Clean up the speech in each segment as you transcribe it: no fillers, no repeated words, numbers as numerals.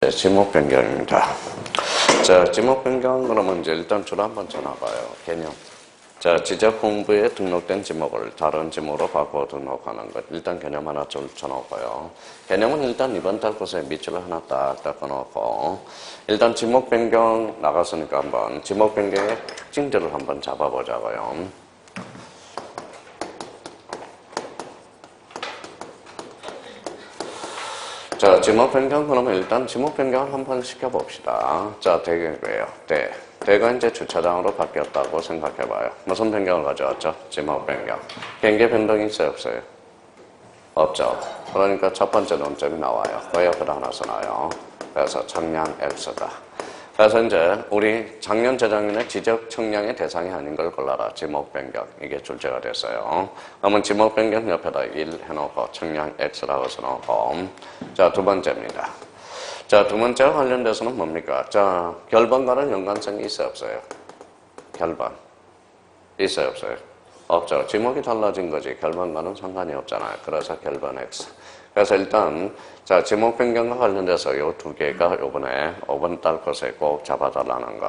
네, 지목 변경입니다. 자, 지목 변경 그러면 이제 일단 주로 한번 전화봐요. 개념. 자, 지적 공부에 등록된 지목을 다른 지목으로 바꿔 등록하는 것. 일단 개념 하나 좀 쳐놓고요. 개념은 일단 이번 달 것에 밑줄을 하나 딱 닦아놓고 일단 지목 변경 나갔으니까 한번 지목 변경의 특징들을 한번 잡아보자고요. 자, 지목 변경 그러면 일단 지목 변경을 한번 시켜봅시다. 자, 대개예요. 대가 이제 주차장으로 바뀌었다고 생각해봐요. 무슨 변경을 가져왔죠? 지목 변경. 경계 변동이 있어요, 없어요? 없죠. 그러니까 첫 번째 논점이 나와요. 그 옆에다 하나 써놔요. 그래서 청량 X다. 그래서 이제 우리 작년 재작년에 지적 청량의 대상이 아닌 걸 골라라. 지목 변경. 이게 출제가 됐어요. 그러면 지목 변경 옆에다 1 해놓고 청량 X라고 써놓고 자, 두 번째입니다. 자, 두 번째와 관련돼서는 뭡니까? 자, 결번과는 연관성이 있어요, 없어요? 결번. 있어요, 없어요? 없죠. 지목이 달라진 거지. 결번과는 상관이 없잖아요. 그래서 결번 X. 그래서 일단 자, 지목 변경과 관련돼서 요 두 개가 요번에 5번 달 것에 꼭 잡아달라는 거.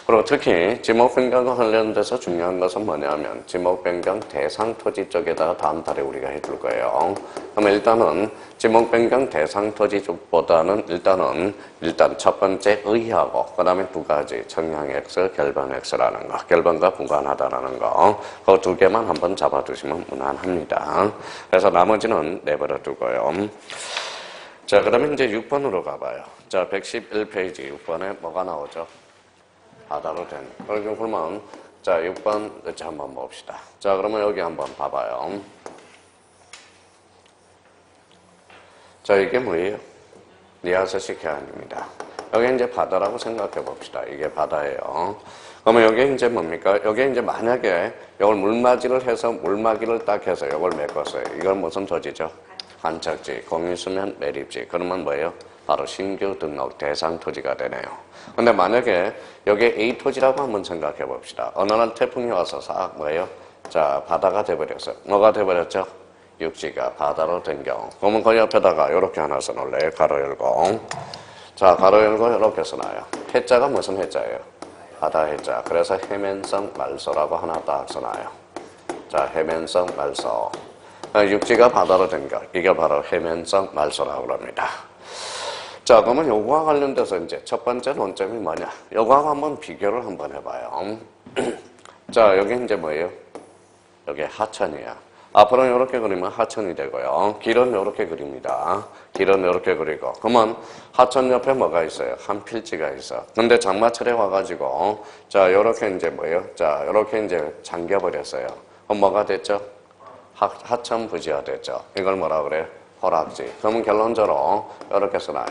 그리고 특히 지목 변경과 관련돼서 중요한 것은 뭐냐면 지목 변경 대상 토지 쪽에다가 다음 달에 우리가 해줄 거예요. 그러면 일단은 지목 변경 대상 토지 쪽보다는 일단 첫 번째 의하고 그 다음에 두 가지 청량 X, 결번 X라는 거. 결번과 무관하다라는 거. 그 두 개만 한번 잡아두시면 무난합니다. 그래서 나머지는 내버려 두고요. 자, 그러면 이제 6번으로 가봐요. 자, 111페이지 6번에 뭐가 나오죠? 바다로 된. 그러면, 자, 6번, 한번 봅시다. 자, 그러면 여기 한번 봐봐요. 자, 이게 뭐예요? 리아서식 해안입니다. 여기 이제 바다라고 생각해 봅시다. 이게 바다예요. 그러면 여기 이제 뭡니까? 여기 이제 만약에 이걸 물맞이를 해서 물막이를 딱 해서 이걸 메꿨어요. 이건 무슨 토지죠? 관착지, 공유수면 매립지. 그러면 뭐예요? 바로 신규 등록 대상 토지가 되네요. 근데 만약에 여기 A 토지라고 한번 생각해 봅시다. 어느 날 태풍이 와서 싹 뭐예요? 자, 바다가 돼버렸어요. 뭐가 돼버렸죠? 육지가 바다로 된 경우. 그러면 그 옆에다가 이렇게 하나 써놓을래요? 가로 열고. 자, 가로 열고 이렇게 써놔요. 해자가 무슨 해자예요? 바다 해자. 그래서 해면성 말소라고 하나 딱 써놔요. 자, 해면성 말소. 육지가 바다로 된 것. 이게 바로 해면성 말소라고 합니다. 자, 그러면 요거와 관련돼서 이제 첫 번째 논점이 뭐냐? 요거하고 한번 비교를 한번 해봐요. 자, 여기 이제 뭐예요? 여기 하천이야. 앞으로 이렇게 그리면 하천이 되고요. 길은 이렇게 그립니다. 길은 이렇게 그리고. 그러면 하천 옆에 뭐가 있어요? 한 필지가 있어. 근데 장마철에 와가지고, 자, 요렇게 이제 뭐예요? 자, 요렇게 이제 잠겨버렸어요. 그럼 뭐가 됐죠? 하천 부지화 됐죠. 이걸 뭐라 그래요? 호락지. 그러면 결론적으로 이렇게 써놔요.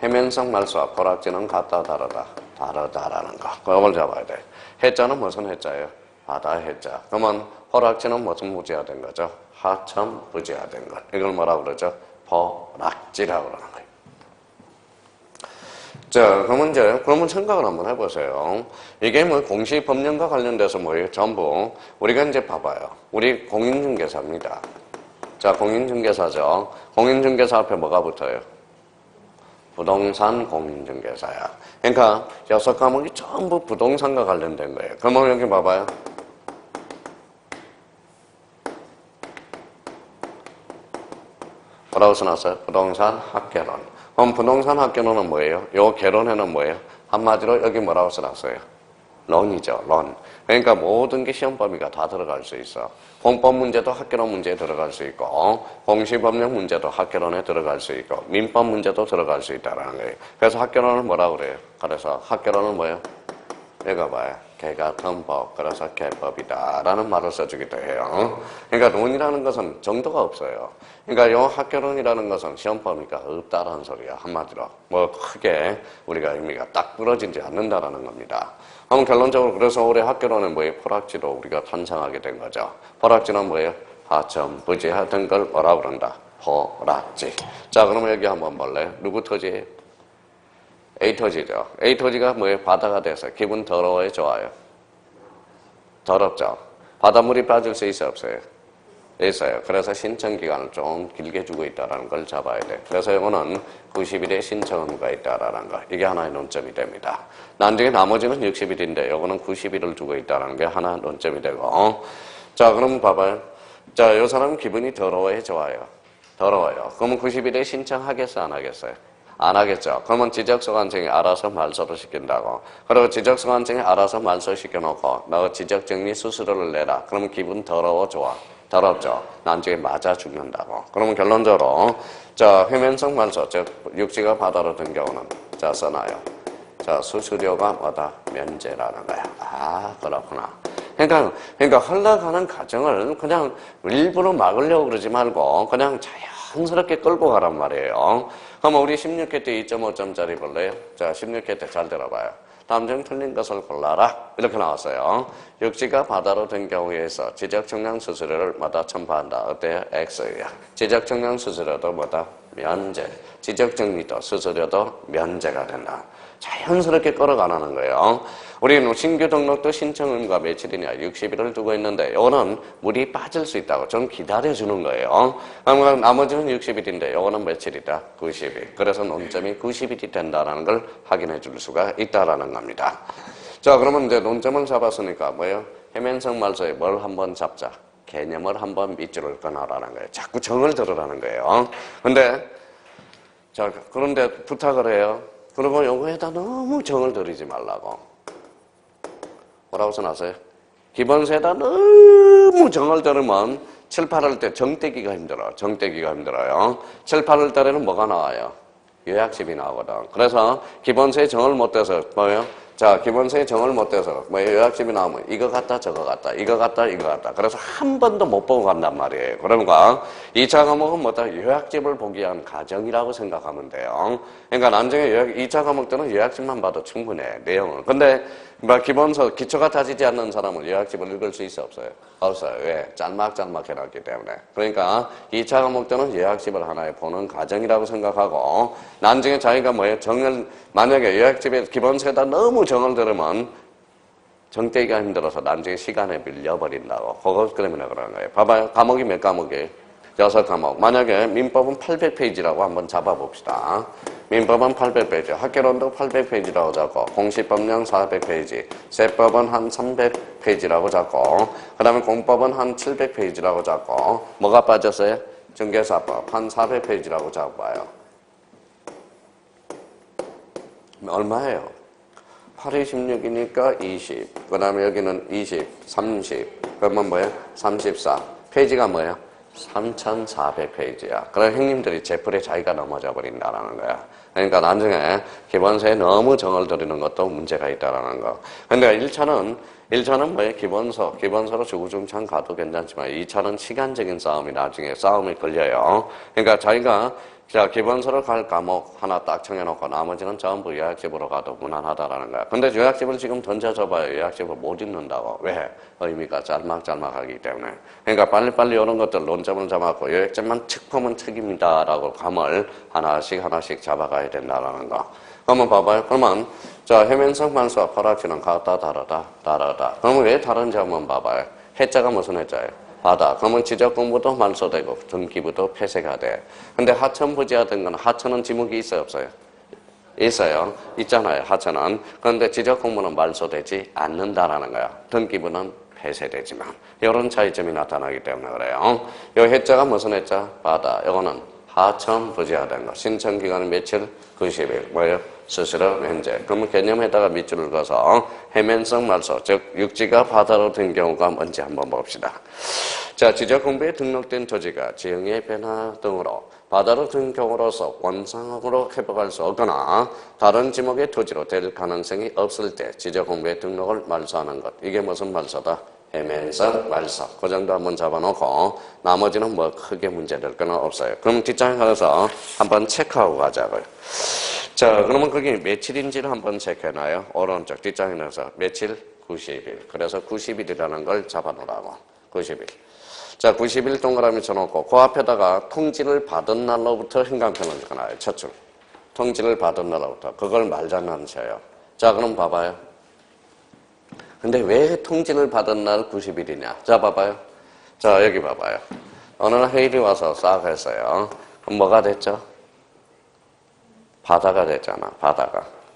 해면성 말소와 호락지는 같다 다르다. 다르다라는 거. 그걸 잡아야 돼. 해자는 무슨 해자예요? 바다 해자. 그러면 호락지는 무슨 부지화 된 거죠? 하천 부지화 된 것. 이걸 뭐라 그러죠? 호락지라고 그러는 거예요. 자, 그러면 생각을 한번 해보세요. 이게 뭐 공시법령과 관련돼서 뭐예요? 전부 우리가 이제 봐봐요. 우리 공인중개사입니다. 자, 공인중개사죠. 공인중개사 앞에 뭐가 붙어요? 부동산 공인중개사야. 그러니까 6과목이 전부 부동산과 관련된 거예요. 그러면 여기 봐봐요. 뭐라고 써놨어요? 부동산 학개론. 그럼 부동산 학개론은 뭐예요? 요 개론에는 뭐예요? 한마디로 여기 뭐라고 써놨어요? 론이죠, 론. 그러니까 모든 게 시험 범위가 다 들어갈 수 있어. 공법 문제도 학개론 문제에 들어갈 수 있고, 공시법령 문제도 학개론에 들어갈 수 있고, 민법 문제도 들어갈 수 있다는 거예요. 그래서 학개론은 뭐라고 그래요? 그래서 학개론은 뭐예요? 읽어봐요. 개 같은 법, 그래서 개법이다 라는 말을 써주기도 해요. 그러니까 논이라는 것은 정도가 없어요. 그러니까 이 학개론이라는 것은 시험 범위가 없다라는 소리야. 한마디로 뭐 크게 우리가 의미가 딱 부러지지 않는다라는 겁니다. 그럼 결론적으로 그래서 올해 학개론은 뭐예요? 포락지로 우리가 탄생하게 된 거죠. 포락지는 뭐예요? 하천, 부지 하던 걸 뭐라 그런다? 포락지. 자, 그러면 여기 한번 볼래요? 누구 토지예요? A 토지죠. A 토지가 뭐예요? 바다가 돼서 기분 더러워요? 좋아요? 더럽죠. 바닷물이 빠질 수 있어 없어요? 돼 있어요. 그래서 신청 기간을 좀 길게 주고 있다는 걸 잡아야 돼. 그래서 이거는 90일의 신청 의무가 있다라는 거. 이게 하나의 논점이 됩니다. 나중에 나머지는 60일인데 이거는 90일을 주고 있다는 게 하나 논점이 되고. 자, 그럼 봐봐요. 자, 이 사람은 기분이 더러워요, 좋아요? 더러워요. 그러면 90일에 신청하겠어, 안 하겠어요? 안 하겠죠. 그러면 지적소관청이 알아서 말소를 시킨다고. 그리고 지적소관청이 알아서 말소 시켜놓고 너 지적정리 수수료를 내라. 그러면 기분 더러워, 좋아? 더럽죠. 나중에 맞아 죽는다고. 그러면 결론적으로 자, 회면성 말소, 즉 육지가 바다로 든 경우는 자, 써놔요. 자, 수수료가 뭐다? 면제라는 거야. 아, 그렇구나. 그러니까 흘러가는 과정을 그냥 일부러 막으려고 그러지 말고 그냥 자연스럽게 끌고 가란 말이에요. 그럼 우리 16회 때 2.5점짜리 볼래요? 자, 16회 때 잘 들어봐요. 다음 중 틀린 것을 골라라. 이렇게 나왔어요. 육지가 바다로 된 경우에서 지적청량 수수료를 뭐다? 첨부한다. 어때요? X야. 지적청량 수수료도 뭐다? 면제. 지적정리도 수수료도 면제가 된다. 자연스럽게 끌어가라는 거예요. 우리는 신규 등록도 신청 의무가 며칠이냐? 60일을 두고 있는데 이거는 물이 빠질 수 있다고 좀 기다려주는 거예요. 그러면 나머지는 60일인데 이거는 며칠이다? 90일. 그래서 논점이 90일이 된다는 걸 확인해 줄 수가 있다라는 겁니다. 자, 그러면 이제 논점을 잡았으니까 뭐예요? 해면성 말소에 뭘 한번 잡자. 개념을 한번 밑줄을 끊어라는 거예요. 자꾸 정을 들으라는 거예요. 그런데 부탁을 해요. 그리고 요거에다 너무 정을 들이지 말라고. 뭐라고 써놨어요? 기본세에다 너무 정을 들으면 7, 8월 때 정떼기가 힘들어. 정떼기가 힘들어요. 7, 8월 달에는 뭐가 나와요? 요약집이 나오거든. 그래서 기본세에 정을 못 대서 뭐예요? 자, 기본세에 정을 못 대서 뭐예요? 요약집이 나오면 이거 같다 저거 같다 이거 같다 이거 같다. 그래서 한 번도 못 보고 간단 말이에요. 그러니까 2차 과목은 뭐다? 요약집을 보기 위한 과정이라고 생각하면 돼요. 그러니까 나중에 2차 과목 때는 요약집만 봐도 충분해. 내용은. 근데 기본서 기초가 다지지 않는 사람은 요약집을 읽을 수 있어 없어요? 없어요. 왜? 짤막 해놨기 때문에. 그러니까 2차 과목 때는 요약집을 하나의 보는 과정이라고 생각하고 나중에 자기가 뭐예요? 만약에 요약집에 기본서에다 너무 정을 들으면 정떼기가 힘들어서 나중에 시간에 밀려버린다고. 그것 때문에 그러는 거예요. 봐봐요. 과목이 몇 과목이에요? 6과목. 만약에 민법은 800페이지라고 한번 잡아봅시다. 민법은 800페이지, 학개론도 800페이지라고 잡고, 공시법령 400페이지, 세법은 한 300페이지라고 잡고, 그 다음에 공법은 한 700페이지라고 잡고, 뭐가 빠졌어요? 중개사법 한 400페이지라고 잡아봐요. 얼마예요? 8이 16이니까 20, 그 다음에 여기는 20, 30, 그러면 뭐예요? 34. 페이지가 뭐예요? 3,400페이지야. 그래 형님들이 제풀에 자기가 넘어져 버린다라는 거야. 그러니까 나중에 기본서에 너무 정을 들이는 것도 문제가 있다라는 거. 근데 1차는 뭐예요? 기본서로 주구장창 가도 괜찮지만 2차는 시간적인 싸움이 걸려요. 그러니까 자기가 자, 기본서로 갈 과목 하나 딱 정해놓고 나머지는 전부 요약집으로 가도 무난하다라는 거야. 근데 요약집을 지금 던져줘봐요. 요약집을 못 읽는다고. 왜? 의미가 짤막하기 때문에. 그러니까 빨리빨리 이런 것들 논점을 잡았고 요약집만 칙 보면 칙입니다라고 감을 하나씩 잡아가야 된다라는 거. 한번 봐봐요. 그러면 자, 해면성 말소와 설악지는 같다 다르다. 그러면 왜 다른지 한번 봐봐요. 해자가 무슨 해자예요? 바다. 그러면 지적공부도 말소되고 등기부도 폐쇄가 돼. 근데 하천부지하던 건 하천은 지목이 있어요 없어요? 있어요. 있잖아요. 하천은. 그런데 지적공부는 말소되지 않는다라는 거야. 등기부는 폐쇄되지만. 이런 차이점이 나타나기 때문에 그래요. 이 해자가 무슨 해자? 바다. 이거는 하천부지하던 거. 신청기간은 며칠? 90일. 뭐예요? 수수료 면제. 그러면 개념에다가 밑줄을 그어서 해면성 말소, 즉 육지가 바다로 된 경우가 뭔지 한번 봅시다. 자, 지적공부에 등록된 토지가 지형의 변화 등으로 바다로 든 경우로서 원상으로 회복할 수 없거나 다른 지목의 토지로 될 가능성이 없을 때 지적공부에 등록을 말소하는 것. 이게 무슨 말소다? 해면성 말소. 그 정도 한번 잡아놓고 나머지는 뭐 크게 문제될 건 없어요. 그럼 뒷장에 가서 한번 체크하고 가자고요. 자, 그러면 그게 며칠인지를 한번 체크해놔요. 오른쪽 뒷장에 넣어서 며칠? 90일. 그래서 90일이라는 걸 잡아놓으라고. 90일. 자, 90일 동그라미 쳐놓고 그 앞에다가 통지를 받은 날로부터 행간편을 적어놔요. 첫 줄. 통지를 받은 날로부터. 그걸 말장난 쳐요. 자, 그럼 봐봐요. 근데 왜 통지를 받은 날 90일이냐? 자, 봐봐요. 자, 여기 봐봐요. 어느 날 해일이 와서 싹 했어요. 그럼 뭐가 됐죠? 바다가 됐잖아.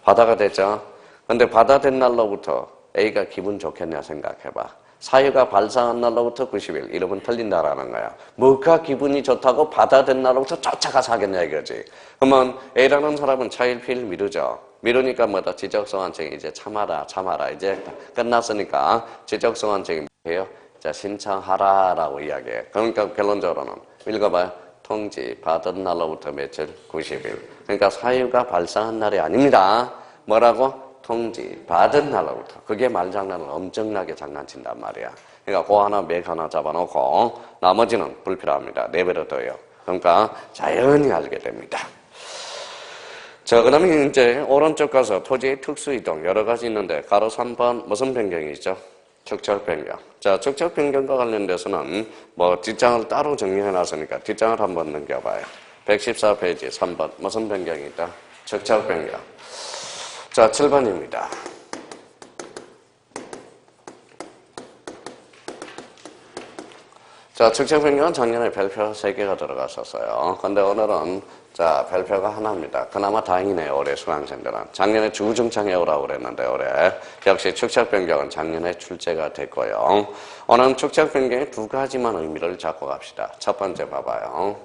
바다가 됐죠? 근데 바다 된 날로부터 A가 기분 좋겠냐 생각해봐. 사유가 발생한 날로부터 90일. 이러면 틀린다라는 거야. 뭐가 기분이 좋다고 바다 된 날로부터 쫓아가서 하겠냐 이거지. 그러면 A라는 사람은 차일피일 미루죠. 미루니까 뭐다? 지적소환청이 이제 참아라. 이제 끝났으니까 지적소환청이 뭐예요? 자, 신청하라라고 이야기해. 그러니까 결론적으로는 읽어봐요. 통지 받은 날로부터 며칠? 90일. 그러니까 사유가 발생한 날이 아닙니다. 뭐라고? 통지 받은 날로부터. 그게 말장난을 엄청나게 장난친단 말이야. 그러니까 그 하나 맥 하나 잡아놓고 나머지는 불필요합니다. 내버려둬요. 그러니까 자연히 알게 됩니다. 자, 그러면 이제 오른쪽 가서 토지의 특수이동 여러 가지 있는데 가로 3번 무슨 변경이 있죠? 축척 변경. 자, 축척 변경과 관련돼서는 뭐 뒷장을 따로 정리해 놨으니까 뒷장을 한번 넘겨봐요. 114페이지 3번 무슨 변경이 있다? 축척 변경. 자, 7번입니다. 자, 축척 변경은 작년에 별표 3개가 들어갔었어요. 근데 오늘은 자, 별표가 하나입니다. 그나마 다행이네요, 올해 수강생들은. 작년에 주중창에 오라고 그랬는데 올해 역시 축척 변경은 작년에 출제가 됐고요. 오늘은 축척 변경의 두 가지만 의미를 잡고 갑시다. 첫 번째 봐봐요.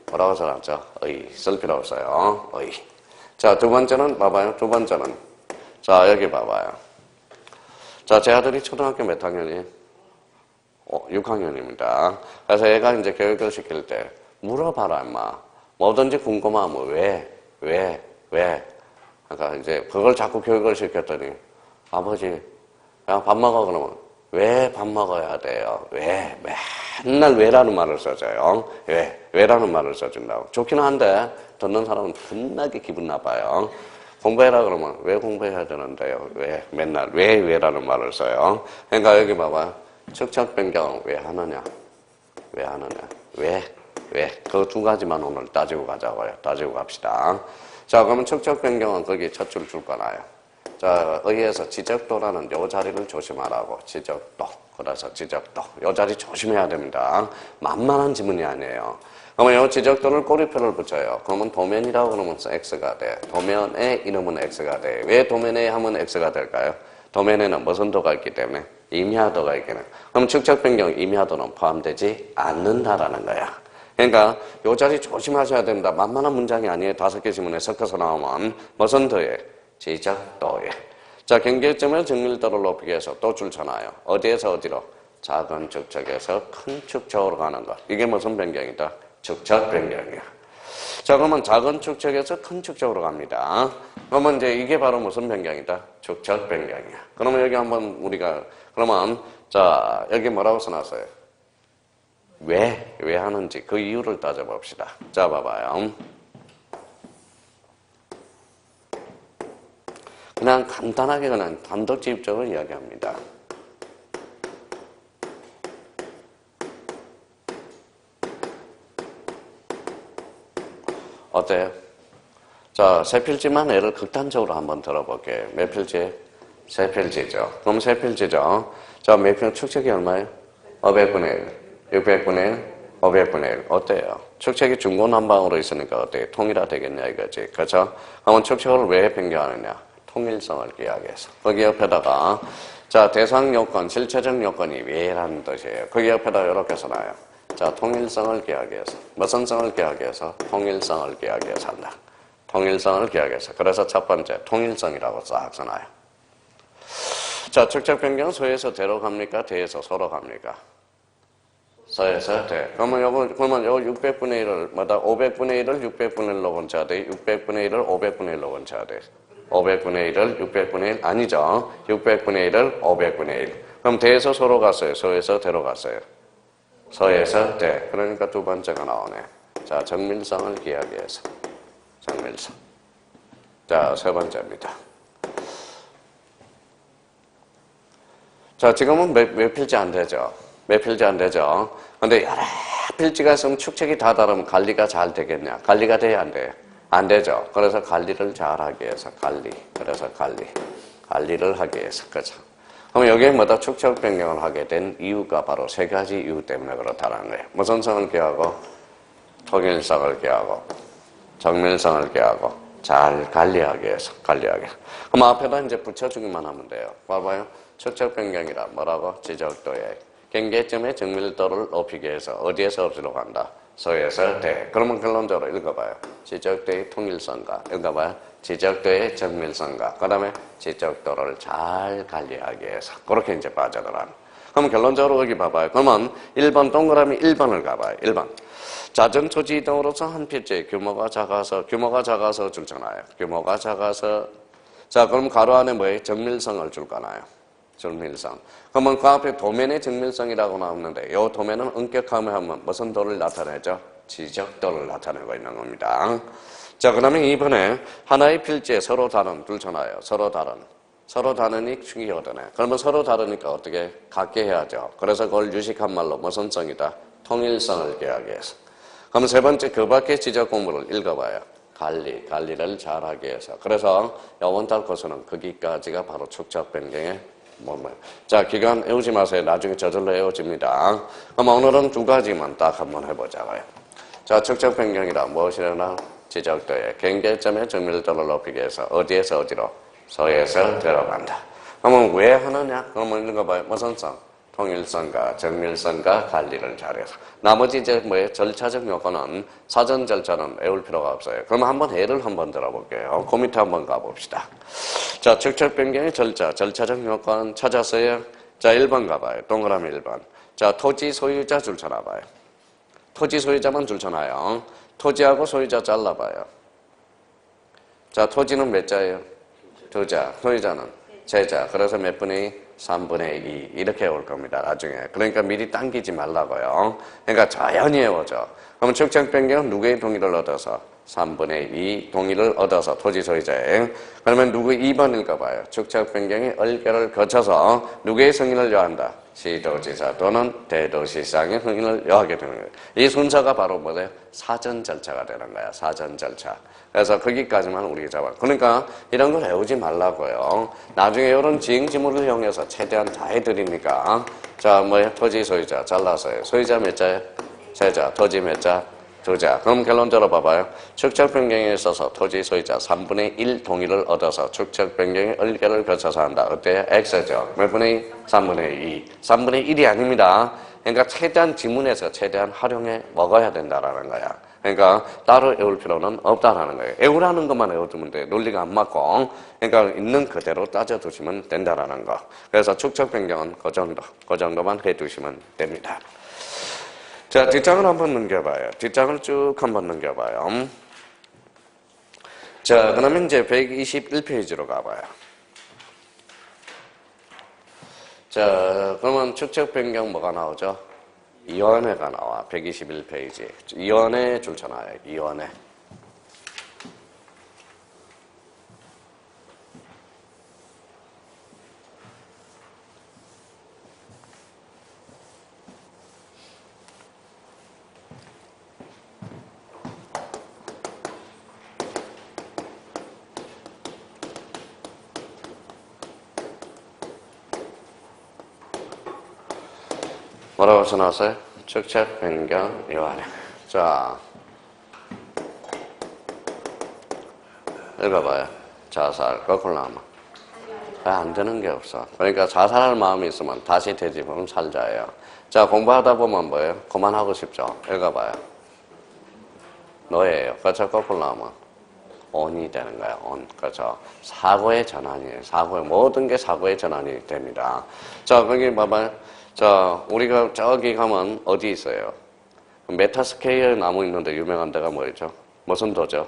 뭐라고 써놨죠? 의. 쓸 필요 없어요. 의. 자, 두 번째는 봐봐요. 두 번째는. 자, 여기 봐봐요. 자, 제 아들이 초등학교 몇 학년이? 6학년입니다. 그래서 얘가 이제 교육을 시킬 때 물어봐라, 임마. 뭐든지 궁금하면 왜? 그러니까 이제 그걸 자꾸 교육을 시켰더니 아버지, 그냥 밥 먹어 그러면 왜 밥 먹어야 돼요? 왜? 맨날 왜라는 말을 써줘요. 왜라는 말을 써준다고. 좋기는 한데 듣는 사람은 겁나게 기분 나빠요. 공부해라 그러면 왜 공부해야 되는데요? 맨날 왜라는 말을 써요. 그러니까 여기 봐봐요. 축척 변경은 왜 하느냐? 왜? 그 두 가지만 오늘 따지고 가자고요. 따지고 갑시다. 자, 그러면 축척 변경은 거기 첫 줄 줄 거나요? 자, 의에서 지적도라는 요 자리를 조심하라고. 지적도. 그래서 지적도. 요 자리 조심해야 됩니다. 만만한 지문이 아니에요. 그러면 요 지적도를 꼬리표를 붙여요. 그러면 도면이라고 그러면 X가 돼. 도면의 이름은 X가 돼. 왜 도면에 하면 X가 될까요? 도면에는 무슨 도가 있기 때문에? 임야도가 있기 때문에. 그럼 축척 변경 임야도는 포함되지 않는다라는 거야. 그러니까 요 자리 조심하셔야 됩니다. 만만한 문장이 아니에요. 5개 지문에 섞어서 나오면 무슨 도에? 지적도에. 자, 경계점의 정밀도를 높이기 위해서 또 줄 쳐놔요. 어디에서 어디로? 작은 축척에서 큰 축척으로 가는 것. 이게 무슨 변경이다? 축척 변경이야. 자, 그러면 작은 축척에서 큰 축척으로 갑니다. 그러면 이제 이게 바로 무슨 변경이다? 축척 변경이야. 그러면 여기 한번 우리가 그러면 자, 여기 뭐라고 써놨어요? 왜 하는지 그 이유를 따져봅시다. 자, 봐봐요. 그냥 간단하게 그냥 단도직입적으로 이야기합니다. 어때요? 자, 세 필지만 예를 극단적으로 한번 들어볼게요. 몇 필지? 세 필지죠. 그럼 세 필지죠. 자, 몇 필 축척이 얼마예요? 500분의 1, 600분의 1, 500분의 1. 어때요? 축척이 중고난방으로 있으니까 어때요? 통일화 되겠냐 이거지. 그렇죠? 그러면 축척을 왜 변경하느냐? 통일성을 기하기위해서. 거기 옆에다가 자, 대상 요건, 실체적 요건이 왜라는 뜻이에요. 거기 옆에다가 이렇게 써놔요. 자, 통일성을 기하기위해서. 무슨 성을 기하기위해서? 통일성을 기하기위해서 한다. 통일성을 기하기위해서. 그래서 첫 번째 통일성이라고 싹 써놔요. 자, 축척 변경은 서에서 대로 갑니까? 대에서 서로 갑니까? 서에서 대. 그러면 요 600분의 1을 뭐다? 500분의 1을 600분의 1로 번쳐야 돼. 600분의 1을 500분의 1로 번쳐야 돼. 500분의 1을 600분의 1 아니죠. 600분의 1을 500분의 1. 그럼 대에서 서로 갔어요. 서에서 대로 갔어요. 서에서 대. 그러니까 두 번째가 나오네. 자, 정밀성을 기하기위해서. 정밀성. 자, 세 번째입니다. 자, 지금은 몇 필지 안 되죠. 몇 필지 안 되죠. 근데 여러 필지가 있으면 축척이 다 다르면 관리가 잘 되겠냐? 관리가 돼야 안 돼요? 안 되죠. 그래서 관리를 잘 하기 위해서 관리. 그래서 관리를 하기 위해서. 그죠. 그럼 여기에 뭐다 축적 변경을 하게 된 이유가 바로 세 가지 이유 때문에 그렇다는 거예요. 무슨 성을 기하고 통일성을 기하고 정밀성을 기하고 잘 관리하기 위해서 관리하게. 그럼 앞에다 이제 붙여주기만 하면 돼요. 봐봐요. 축적 변경이라 뭐라고? 지적도의 경계점의 정밀도를 높이기 위해서 어디에서 어디로 간다? 서에서 대. 그러면 결론적으로 읽어봐요. 지적도의 통일성과 읽어봐요. 지적도의 정밀성과 그 다음에 지적도를 잘 관리하기 위해서 그렇게 이제 빠져들어가는. 그럼 결론적으로 여기 봐봐요. 그러면 1번 동그라미 1번을 가봐요. 1번. 잦은 토지 이동으로서 한 필지의 규모가 작아서 줄잖아요. 규모가 작아서 자 그럼 가로 안에 뭐예요? 정밀성을 줄 거나요? 정밀성. 그러면 그 앞에 도면의 정밀성이라고 나오는데 이 도면은 엄격하게 하면 무슨 도를 나타내죠? 지적도를 나타내고 있는 겁니다. 자 그 다음에 이번에 하나의 필지에 서로 다른 둘잖아요. 서로 다르니 중요하다네. 그러면 서로 다르니까 어떻게 같게 해야죠. 그래서 그걸 유식한 말로 무슨 성이다? 통일성을 기하기 위해서. 그럼 세 번째 그 밖의 지적 공부를 읽어봐요. 관리를 잘하기 위해서. 그래서 이번 코스는 거기까지가 바로 축적 변경의 자, 기간 외우지 마세요. 나중에 저절로 외워집니다. 그럼 오늘은 두 가지만 딱 한번 해보자고요. 자, 축적 변경이라 무엇이라나? 지적도의 경계점의 정밀도를 높이기 위해서 어디에서 어디로? 서에서 들어간다. 그러면 왜 하느냐? 그러면 읽어봐요. 무슨 성? 통일성과 정밀성과 관리를 잘해서. 나머지 이제 뭐예요? 절차적 요건은 사전 절차는 외울 필요가 없어요. 그럼 한번 예를 한번 들어볼게요. 그 밑에 한번 가봅시다. 자, 축적 변경의 절차적 요건 찾았어요. 자, 1번 가봐요. 동그라미 1번. 자, 토지 소유자 줄쳐놔봐요. 토지 소유자만 줄쳐놔요. 토지하고 소유자 잘라봐요. 자, 토지는 몇 자예요? 2자. 소유자는 세자. 그래서 몇 분의 2? 3분의 2 이렇게 올 겁니다. 나중에. 그러니까 미리 당기지 말라고요. 그러니까 자연히 외워져. 그러면 축적 변경은 누구의 동의를 얻어서? 3분의 2 동의를 얻어서 토지 소유자의. 그러면 누구 2번 읽어봐요. 축적 변경이 얼개를 거쳐서 누구의 승인을 요한다? 시도지사 또는 대도시장의 승인을 요하게 되는 거예요. 이 순서가 바로 뭐예요? 사전 절차가 되는 거야. 사전 절차. 그래서 거기까지만 우리가 잡아. 그러니까 이런 걸 외우지 말라고요. 나중에 이런 지행지물을 이용해서 최대한 다 해드리니까. 자, 뭐예요? 토지 소유자 잘라서요. 소유자 몇 자예요? 세자. 토지 몇 자? 2자. 그럼 결론 들어봐봐요. 축적 변경에 있어서 토지 소유자 3분의 1 동의를 얻어서 축적 변경의 얼개를 거쳐서 한다. 어때요? X죠. 몇 분의 2? 3분의 2. 3분의 1이 아닙니다. 그러니까 최대한 지문에서 최대한 활용해 먹어야 된다라는 거야. 그러니까 따로 외울 필요는 없다라는 거예요. 외우라는 것만 외워두면 돼. 논리가 안 맞고. 그러니까 있는 그대로 따져두시면 된다라는 거. 그래서 축적 변경은 그 정도만 해두시면 됩니다. 자, 뒷장을 한번 넘겨봐요. 뒷장을 쭉 한번 넘겨봐요. 자, 그러면 이제 121페이지로 가봐요. 자, 그러면 축적 변경 뭐가 나오죠? 이원회가 나와. 121페이지. 이원회 줄쳐놔요. 이원회. 뭐라고 써놨어요? 축적 변경 이완해. 자, 읽어봐요. 자살 거꾸로 나오면 안 되는 게 없어. 그러니까 자살할 마음이 있으면 다시 되짚으면 살자예요. 자, 공부하다 보면 뭐예요? 그만하고 싶죠. 읽어봐요. 노예예요. 그렇죠? 거꾸로 나오면 온이 되는 거야. 온. 그렇죠? 사고의 전환이에요. 사고의 모든 게 사고의 전환이 됩니다. 자, 거기 봐봐요. 자, 우리가 저기 가면 어디 있어요? 메타스케이어 나무 있는데 유명한 데가 뭐였죠? 무슨 도죠?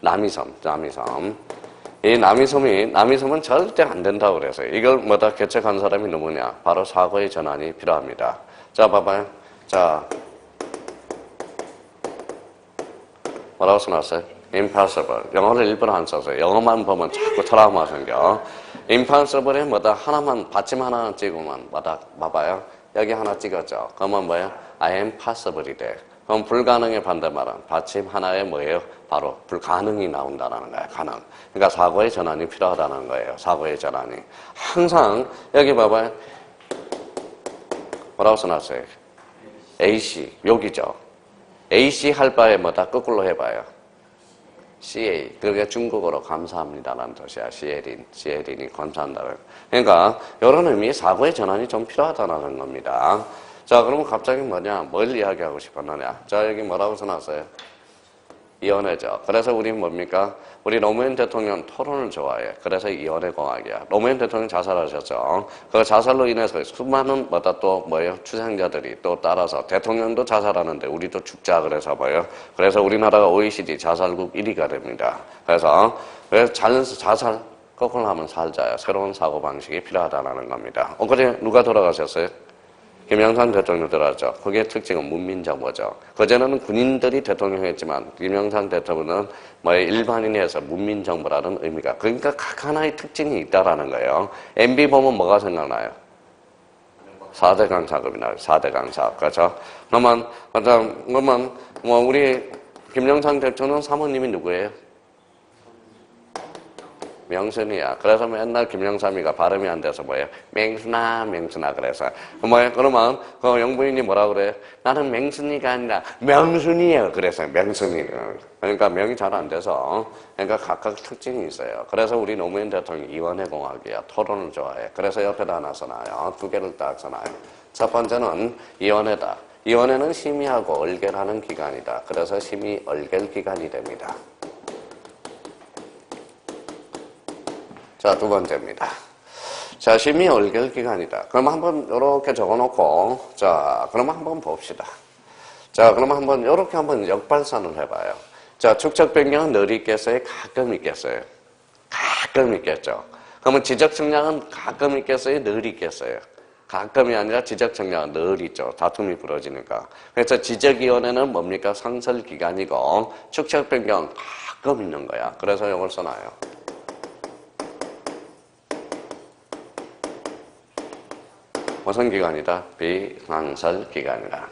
남이섬. 이 남이섬은 절대 안 된다고 그래서 이걸 뭐다 개척한 사람이 누구냐? 바로 사고의 전환이 필요합니다. 자, 봐봐요. 자, 뭐라고 써놨어요? impossible. 영어를 일부러 안 써서 영어만 보면 자꾸 트라우마 생겨. impossible에 뭐다 하나만 받침 하나 찍으면 뭐다 봐봐요. 여기 하나 찍었죠. 그러면 뭐예요? I am possible이 돼. 그럼 불가능의 반대말은 받침 하나에 뭐예요? 바로 불가능이 나온다는 거예요. 가능. 그러니까 사고의 전환이 필요하다는 거예요. 사고의 전환이. 항상 여기 봐봐요. 뭐라고 써놨어요? AC. 여기죠. AC 할 바에 뭐다 거꾸로 해봐요. CA. 그게 중국어로 감사합니다라는 뜻이야. CL인이 감사한다. 그러니까 이런 의미의 사고의 전환이 좀 필요하다는 겁니다. 자, 그러면 갑자기 뭐냐? 뭘 이야기하고 싶었느냐? 자, 여기 뭐라고 써놨어요? 이혼회죠. 그래서 우리 뭡니까? 우리 노무현 대통령 토론을 좋아해. 그래서 이혼회 공학이야. 노무현 대통령 자살하셨죠. 그 자살로 인해서 수많은 추생자들이 또 따라서 대통령도 자살하는데 우리도 죽자 그래서 그래서 우리나라가 OECD 자살국 1위가 됩니다. 그래서 자살 거꾸로 하면 살자야. 새로운 사고방식이 필요하다는 겁니다. 엊그제 누가 돌아가셨어요? 김영삼 대통령 들어왔죠. 그게 특징은 문민정부죠. 그전에는 군인들이 대통령했지만 김영삼 대통령은 일반인에서 문민정부라는 의미가. 그러니까 각 하나의 특징이 있다라는 거예요. MB 보면 뭐가 생각나요? 4대 강사급이 나요. 4대 강사. 그렇죠? 그러면 우리 김영삼 대통령 사모님이 누구예요? 명순이야. 그래서 맨날 김영삼이가 발음이 안 돼서 맹순아 그래서 그러면 그 영부인이 뭐라 그래? 나는 맹순이가 아니라 명순이야. 그래서 명순이. 그러니까 명이 잘 안 돼서 그러니까 각각 특징이 있어요. 그래서 우리 노무현 대통령 이원회 공학이야. 토론을 좋아해. 그래서 옆에다 하나 써놔요. 두 개를 딱 써놔요. 첫 번째는 이원회다. 이원회는 심의하고 얼결하는 기관이다. 그래서 심의 얼결 기관이 됩니다. 자, 두 번째입니다. 자, 심의 얼결 기간이다. 그럼 한번 이렇게 적어놓고, 자, 그럼 한번 봅시다. 자, 그럼 한번 이렇게 한번 역발산을 해봐요. 자, 축적 변경은 늘 있겠어요? 가끔 있겠어요? 가끔 있겠죠. 그러면 지적 측량은 가끔 있겠어요? 늘 있겠어요? 가끔이 아니라 지적 측량은 늘 있죠. 다툼이 벌어지니까. 그래서 지적위원회는 뭡니까? 상설 기간이고, 축적 변경은 가끔 있는 거야. 그래서 이걸 써놔요. 무슨 기간이다? 비상설 기간이다.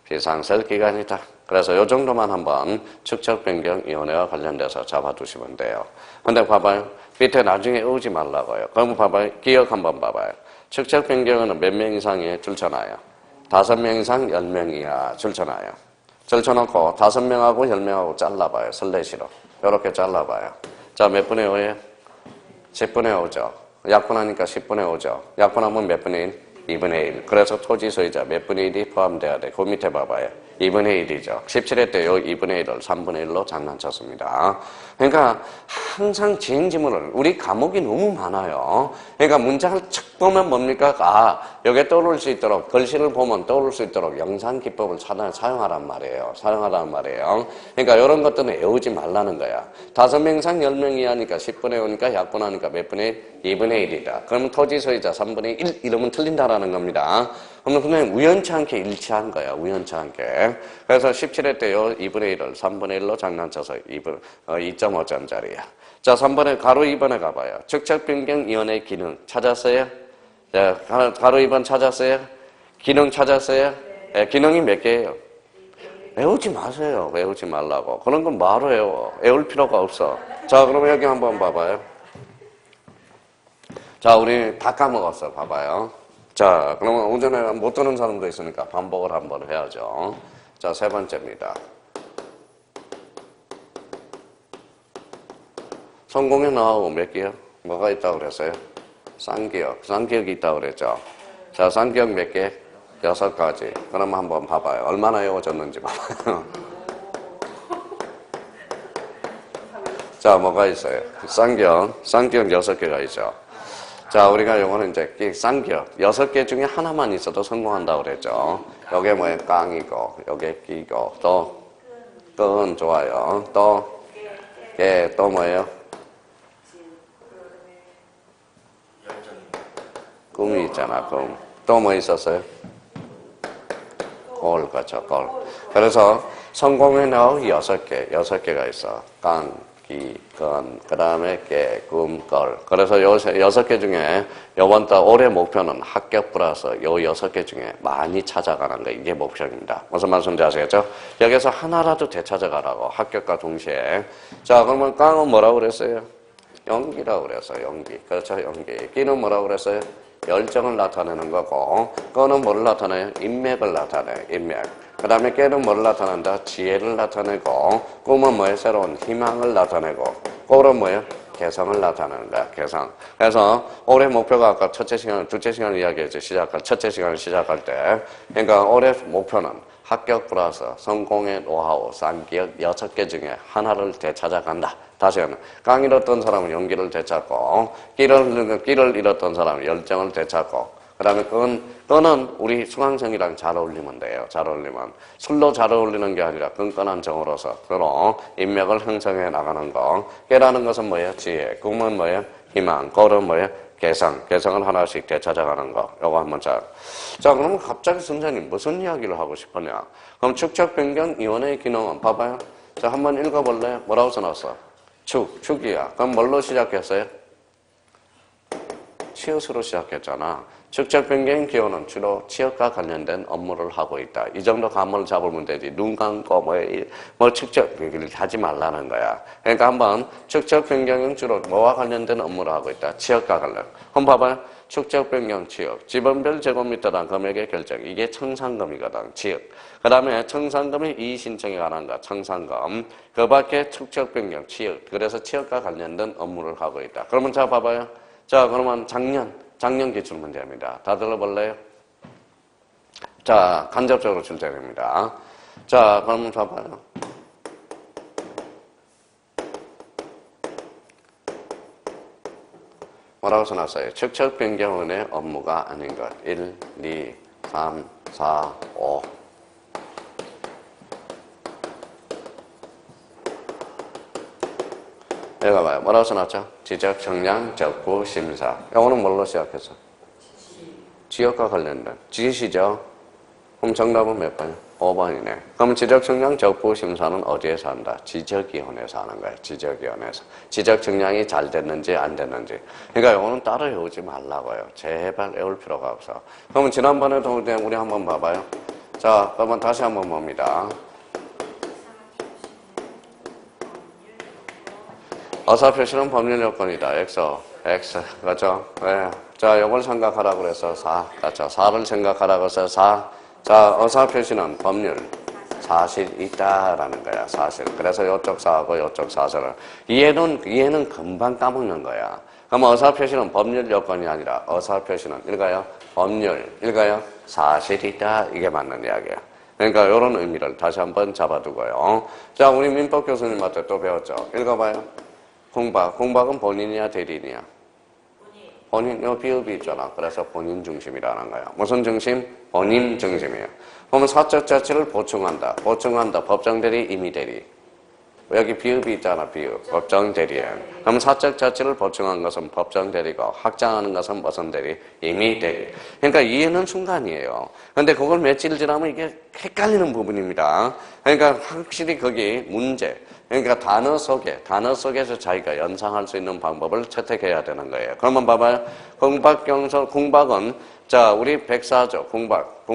비상설 기간이다. 그래서 이 정도만 한번 축척변경위원회와 관련돼서 잡아두시면 돼요. 근데 봐봐요. 밑에 나중에 오지 말라고요. 그럼 봐봐요. 기억 한번 봐봐요. 축척변경은 몇 명 이상이 줄쳐놔요? 5명 이상 10명 이하 줄쳐놔요. 줄쳐놓고 5명하고 10명하고 잘라봐요. 슬래시로. 이렇게 잘라봐요. 자, 몇 분의 5예요? 10분의 5죠. 약분하니까 10분의 5죠. 약분하면 몇 분의 1? 2분의 1. 그래서 토지 소유자 몇 분의 1이 포함돼야 돼. 그 밑에 봐봐요. 2분의 1이죠. 17회 때 요 2분의 1을 3분의 1로 장난쳤습니다. 그러니까 항상 지행지문을 우리 과목이 너무 많아요. 그러니까 문장을 척 보면 뭡니까? 아, 여기에 떠오를 수 있도록 글씨를 보면 떠오를 수 있도록 영상 기법을 사용하란 말이에요. 그러니까 이런 것들은 외우지 말라는 거야. 5명 이상 10명 이하니까 10분의 5니까 약분하니까 몇 분의 2분의 1이다. 그러면 토지 소유자 3분의 1 이러면 틀린다라는 겁니다. 그러면 그냥 우연치 않게 일치한 거야. 우연치 않게. 그래서 17회 때요 2분의 1을 3분의 1로 장난쳐서 2.5점짜리야. 자, 3번에 가로 2번에 가봐요. 축척변경위원회 기능 찾았어요? 자, 가로 2번 찾았어요? 기능 찾았어요? 네, 기능이 몇 개예요? 외우지 마세요. 외우지 말라고. 그런 건 뭐하러 외워? 외울 필요가 없어. 자, 그러면 여기 한번 봐봐요. 자, 우리 다 까먹었어. 봐봐요. 자, 그러면 오전에 못 듣는 사람도 있으니까 반복을 한번 해야죠. 자, 세 번째입니다. 성공에 나오고 몇 개요? 뭐가 있다고 그랬어요? 쌍기역이 있다고 그랬죠. 자, 쌍기역 몇 개? 6가지. 그럼 한번 봐봐요. 얼마나 외워졌는지 봐봐요. 자, 뭐가 있어요? 쌍기역 6개가 있죠. 자, 우리가 요거는 이제 쌍기역 6개 중에 하나만 있어도 성공한다고 그랬죠. 요게 뭐예요? 깡이고, 요게 끼고, 또, 끈 좋아요. 또, 또 뭐예요? 꿈이 있잖아, 꿈. 또 뭐 있었어요? 골, 그렇죠, 골. 그래서 성공에 나온 6개가 있어. 깡, 기건, 그 다음에 깨, 꿈, 걸. 그래서 요 6개 중에 요번 달 올해 목표는 합격 플러스 요 6개 중에 많이 찾아가는 거, 이게 목표입니다. 무슨 말씀인지 아시겠죠? 여기서 하나라도 되찾아가라고, 합격과 동시에. 자, 그러면 깡은 뭐라고 그랬어요? 연기라고 그랬어요. 연기. 그렇죠, 연기. 끼는 뭐라고 그랬어요? 열정을 나타내는 거고, 꺼는 뭐를 나타내요? 인맥을 나타내요. 인맥. 그 다음에 깨는 뭐를 나타낸다? 지혜를 나타내고, 꿈은 뭐예요? 새로운 희망을 나타내고, 꼴은 뭐예요? 개성을 나타내는 거야. 개성. 그래서 올해 목표가 아까 첫째 시간, 둘째 시간 이야기했죠. 첫째 시간을 시작할 때. 그러니까 올해 목표는 합격 플러스 성공의 노하우, 쌍기역 6개 중에 하나를 되찾아간다. 다시 하면 깡 잃었던 사람은 용기를 되찾고, 끼를 잃었던 사람은 열정을 되찾고, 그 다음에 끈은 우리 수강생이랑 잘 어울리면 돼요. 잘 어울리면. 술로 잘 어울리는 게 아니라 끈끈한 정으로서 서로 인맥을 형성해 나가는 거. 깨라는 것은 뭐예요? 지혜. 꿈은 뭐예요? 희망. 꼴은 뭐예요? 개성을 하나씩 되찾아가는 거. 요거 한번 자, 그러면 갑자기 선생님 무슨 이야기를 하고 싶으냐? 그럼 축적 변경 이원의 기능은 봐봐요. 자, 한번 읽어볼래요? 뭐라고 써놨어? 축이야. 그럼 뭘로 시작했어요? 치읓으로 시작했잖아. 축적 변경 기호는 주로 치읓과 관련된 업무를 하고 있다. 이 정도 감을 잡으면 되지. 눈 감고 축적 변경을 하지 말라는 거야. 그러니까 한번 축적 변경은 주로 뭐와 관련된 업무를 하고 있다. 치읓과 관련. 한번 봐봐요. 축적 변경 치읓. 지번별 제곱미터당 금액의 결정. 이게 청산금이거든. 치읓. 그 다음에 청산금이 이의 신청에 관한 거. 청산금. 그 밖에 축적 변경 치읓. 그래서 치읓과 관련된 업무를 하고 있다. 그러면 자 봐봐요. 자, 그러면 작년 기출 문제입니다. 다 들어볼래요? 자, 간접적으로 출제됩니다. 자, 그러면 봐봐요. 뭐라고 써놨어요? 축적 변경원의 업무가 아닌 것. 1, 2, 3, 4, 5. 여기 봐요. 뭐라고 써놨죠? 지적, 정량, 적부, 심사. 이거는 뭘로 시작했어? 지역과 관련된. 지시죠? 그럼 정답은 몇 번이요? 5번이네. 그럼 지적, 정량, 적부, 심사는 어디에서 한다? 지적위원회에서 하는 거예요. 지적위원회에서. 지적, 정량이 잘 됐는지 안 됐는지. 그러니까 이거는 따로 외우지 말라고요. 제발 외울 필요가 없어. 그러면 지난번에도 우리 한번 봐봐요. 자, 그러면 다시 한번 봅니다. 어사표시는 법률 요건이다. X. 그렇죠? 네. 자, 요걸 생각하라고 그래서 4. 그렇죠? 4를 생각하라고 해서 4. 자, 어사표시는 법률 사실이 있다라는 거야. 사실. 그래서 요쪽 4하고 요쪽 4를. 이해는 금방 까먹는 거야. 그럼 어사표시는 법률 요건이 아니라 어사표시는 읽어요? 법률. 읽어요? 사실이다. 이게 맞는 이야기야. 그러니까 이런 의미를 다시 한번 잡아두고요. 자, 우리 민법 교수님한테 또 배웠죠? 읽어봐요. 공박은 본인이야, 대리인이야? 본인, 요 비읍이 있잖아. 그래서 본인 중심이라는 거야. 무슨 중심? 본인 중심이에요. 그러면 사적 자체를 보충한다. 법정 대리, 임의 대리. 여기 비읍이 있잖아, 비읍. 법정 대리에. 그럼 사적 자체를 보충한 것은 법정 대리고, 확장하는 것은 무슨 대리? 임의 대리. 그러니까 이해는 순간이에요. 근데 그걸 며칠 지나면 이게 헷갈리는 부분입니다. 그러니까 확실히 거기 문제. 그러니까 단어 속에서 자기가 연상할 수 있는 방법을 채택해야 되는 거예요. 그러면 봐봐요. 공박은, 자, 우리 백사조,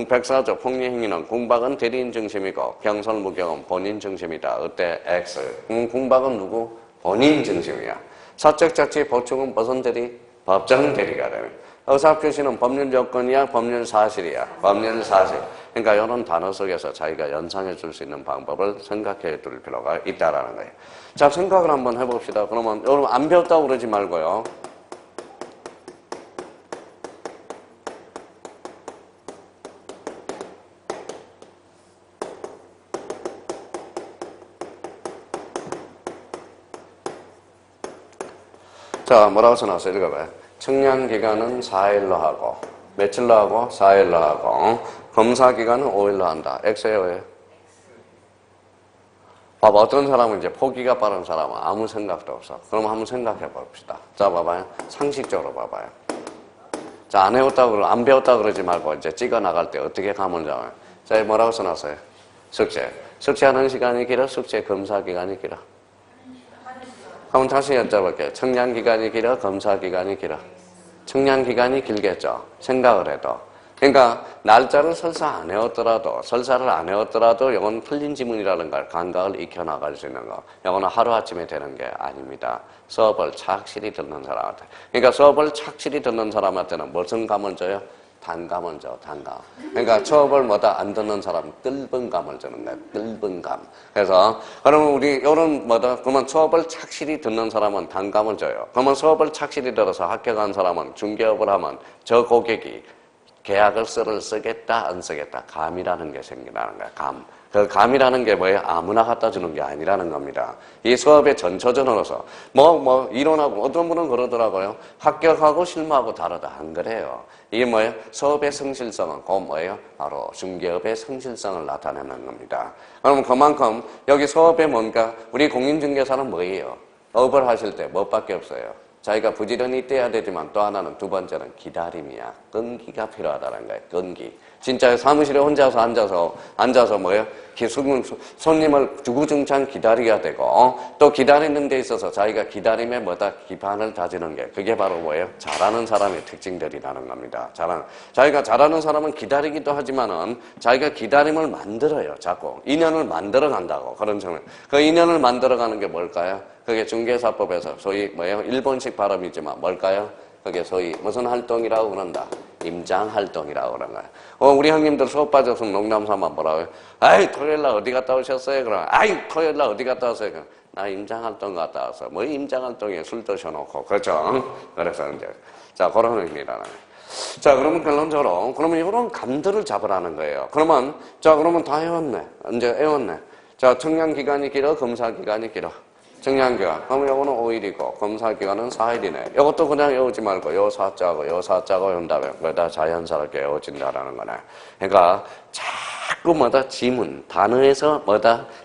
백사조 폭리행위는 공박은 대리인 중심이고, 경설무경은 본인 중심이다. 어때? X. 공박은 누구? 본인 중심이야. 사적 자치 보충은 무슨 대리? 법정 대리가 되네. 의사표시는 법률 요건이야, 법률 사실이야. 법률 사실. 그러니까 이런 단어 속에서 자기가 연상해 줄 수 있는 방법을 생각해 둘 필요가 있다라는 거예요. 자, 생각을 한번 해봅시다. 그러면 여러분 안 배웠다고 그러지 말고요. 자, 뭐라고 써놨어요? 읽어봐요. 청량기간은 4일로 하고, 며칠로 하고? 4일로 하고, 검사기간은 5일로 한다. X예요, O예요? 봐봐, 어떤 사람은 이제 포기가 빠른 사람은 아무 생각도 없어. 그럼 한번 생각해 봅시다. 자, 봐봐요. 상식적으로 봐봐요. 자, 안 배웠다고 그러지 말고 이제 찍어 나갈 때 어떻게 감을 잡아요? 자, 뭐라고 써놨어요? 숙제. 숙제하는 시간이 길어? 숙제 검사 기간이 길어? 한번 다시 여쭤볼게요. 청량기간이 길어? 검사기간이 길어? 청량기간이 길겠죠. 생각을 해도. 그러니까 날짜를 설사를 안 해왔더라도 이건 틀린 지문이라는 걸 감각을 익혀나갈 수 있는 거. 이거는 하루아침에 되는 게 아닙니다. 수업을 착실히 듣는 사람한테. 그러니까 수업을 착실히 듣는 사람한테는 무슨 감을 줘요? 단감을 줘, 단감. 그러니까 수업을 뭐다 안 듣는 사람 뜰분 감을 주는 거예요. 뜰분 감. 그래서 그러면 우리 요런 뭐다 그러면 수업을 착실히 듣는 사람은 단감을 줘요. 그러면 수업을 착실히 들어서 합격한 사람은 중개업을 하면 저 고객이 계약을 쓰겠다 안 쓰겠다 감이라는 게 생기라는 거야. 감. 그 감이라는 게 뭐예요? 아무나 갖다 주는 게 아니라는 겁니다. 이 수업의 전초전으로서 이론하고 어떤 분은 그러더라고요. 합격하고 실무하고 다르다. 안 그래요. 이게 뭐예요? 수업의 성실성은 곧 뭐예요? 바로 중개업의 성실성을 나타내는 겁니다. 그럼 그만큼 여기 수업에 뭔가 우리 공인중개사는 뭐예요? 업을 하실 때 뭐밖에 없어요? 자기가 부지런히 떼야 되지만 또 하나는 두 번째는 기다림이야. 끈기가 필요하다는 거예요. 끈기. 진짜 사무실에 혼자서 앉아서 뭐예요? 손님을 주구장창 기다려야 되고 또 기다리는 데 있어서 자기가 기다림에 기반을 다지는 게 그게 바로 뭐예요? 잘하는 사람의 특징들이라는 겁니다. 자기가 잘하는 사람은 기다리기도 하지만은 자기가 기다림을 만들어요. 자꾸 인연을 만들어 간다고 그런 점을 그 인연을 만들어 가는 게 뭘까요? 그게 중개사법에서 소위 뭐예요? 일본식 발음이지만 뭘까요? 그게 소위 무슨 활동이라고 그런다? 임장활동이라고 그런 거예요. 우리 형님들 수업 빠져서 농담삼아 뭐라고요? 아이, 토요일날 어디 갔다 오셨어요? 그럼, 아이, 토요일날 어디 갔다 왔어요? 그럼, 나 임장활동 갔다 왔어. 뭐 임장활동에 술 드셔놓고. 그렇죠? 그래서 이제, 자, 그런 의미라는 거예요. 자, 그러면 결론적으로, 그러면 이런 감들을 잡으라는 거예요. 그러면 다 외웠네. 이제 외웠네. 자, 청량기간이 길어? 검사기간이 길어? 청량기간. 그러면 요거는 5일이고, 검사기간은 4일이네. 이것도 그냥 외우지 말고, 요 사자고 외운 다음에, 그다 자연스럽게 외워진다라는 거네. 그러니까, 자꾸 지문, 단어에서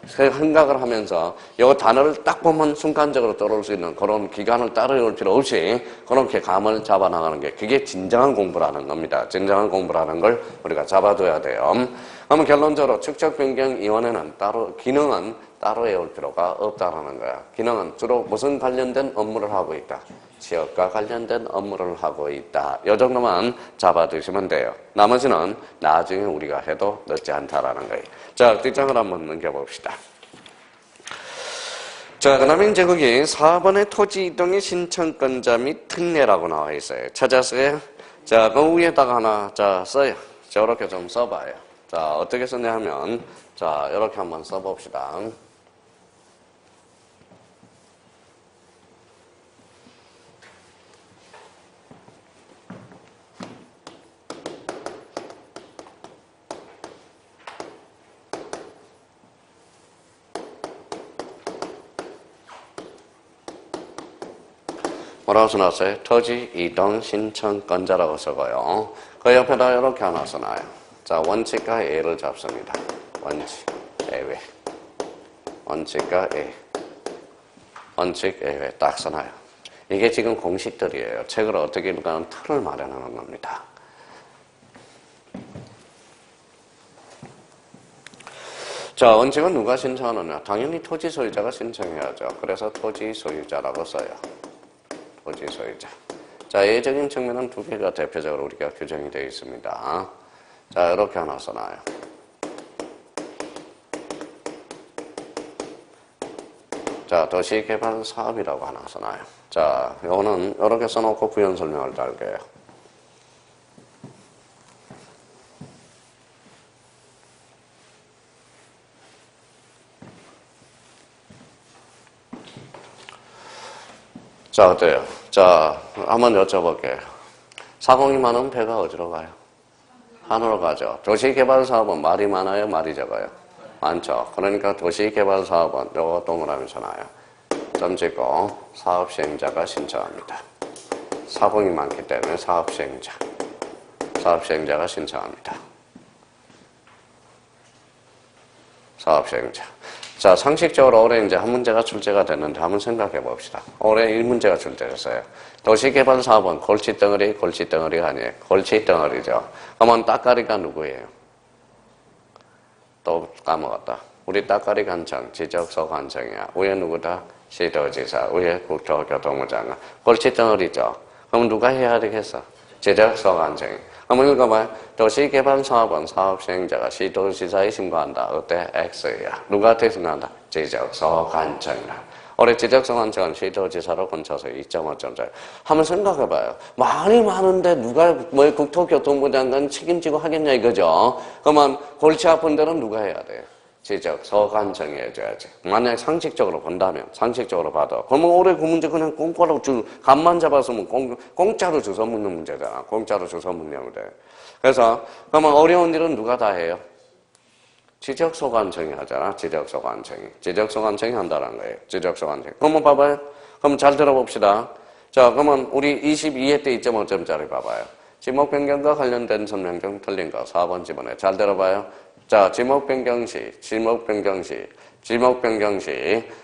생각을 하면서, 요 단어를 딱 보면 순간적으로 떠오를 수 있는 그런 기간을 따로 외울 필요 없이, 그렇게 감을 잡아나가는 게, 그게 진정한 공부라는 겁니다. 진정한 공부라는 걸 우리가 잡아둬야 돼요. 그러면 결론적으로 축적변경위원회는 기능은 따로 외울 필요가 없다는 거야. 기능은 주로 무슨 관련된 업무를 하고 있다? 지역과 관련된 업무를 하고 있다. 이 정도만 잡아두시면 돼요. 나머지는 나중에 우리가 해도 늦지 않다라는 거예요. 자, 뒷장을 한번 넘겨봅시다. 자, 그 다음에 이제 거기 4번의 토지 이동의 신청권자 및 특례라고 나와 있어요. 찾았어요? 자, 그 위에다가 하나, 써요. 자, 이렇게 좀 써봐요. 자, 어떻게 쓰냐 하면, 자, 이렇게 한번 써봅시다. 뭐라고 써놨어요? 토지 이동 신청권자라고 쓰고요. 그 옆에다 이렇게 하나 써놔요. 자, 원칙과 예를 잡습니다. 원칙, 예외. 원칙과 예. 원칙, 예외 딱 써놔요. 이게 지금 공식들이에요. 책을 어떻게 읽는가는 틀을 마련하는 겁니다. 자, 원칙은 누가 신청하느냐? 당연히 토지 소유자가 신청해야죠. 그래서 토지 소유자라고 써요. 토지 소유자. 자, 예적인 측면은 두 개가 대표적으로 우리가 규정이 되어 있습니다. 자, 이렇게 하나 써놔요. 자, 도시개발 사업이라고 하나 써놔요. 자, 이거는 이렇게 써놓고 부연 설명을 달게요. 자, 어때요? 자, 한번 여쭤볼게요. 사공이 많으면 배가 어디로 가요? 산으로 가죠. 도시개발사업은 말이 많아요? 말이 적어요? 많죠. 그러니까 도시개발사업은 요거 동그라미 쳐놔요. 점 찍고 사업시행자가 신청합니다. 사공이 많기 때문에 사업시행자가 신청합니다. 사업시행자. 자, 상식적으로 올해 이제 한 문제가 출제가 됐는데 한번 생각해 봅시다. 올해 1문제가 출제됐어요. 도시개발사업은 골칫덩어리가 아니에요. 골칫덩어리죠. 그러면 따까리가 누구예요? 또 까먹었다. 우리 따까리 관청, 지적서 관청이야. 위에 누구다? 시도지사 위에 국토교통부 장관. 골칫덩어리죠. 그럼 누가 해야 되겠어? 지적소관청이. 한번 읽어봐요. 도시개발사업은 사업시행자가 시도지사에 신고한다. 어때? X야. 누구한테 신고한다? 지적소관청이라. 올해 지적소관청은 시도지사로 건쳐서 2.5점짜리. 한번 생각해봐요. 말이 많은데 누가 뭐 국토교통부 장관 책임지고 하겠냐 이거죠. 그러면 골치 아픈 데는 누가 해야 돼? 지적소관청이 해줘야지. 만약 상식적으로 본다면, 상식적으로 봐도. 그러면 올해 그 문제 그냥 공짜로 간만 잡았으면 공짜로 주워 먹는 문제잖아. 공짜로 주워 먹는 문제. 그래서, 그러면 어려운 일은 누가 다 해요? 지적소관청이 하잖아. 지적소관청이 한다는 거예요. 지적소관청이. 그러면 봐봐요. 그럼 잘 들어봅시다. 자, 그러면 우리 22회 때 2.5점짜리 봐봐요. 지목 변경과 관련된 설명중 틀린 거 4번 지문에 잘 들어봐요. 자, 지목 변경 시,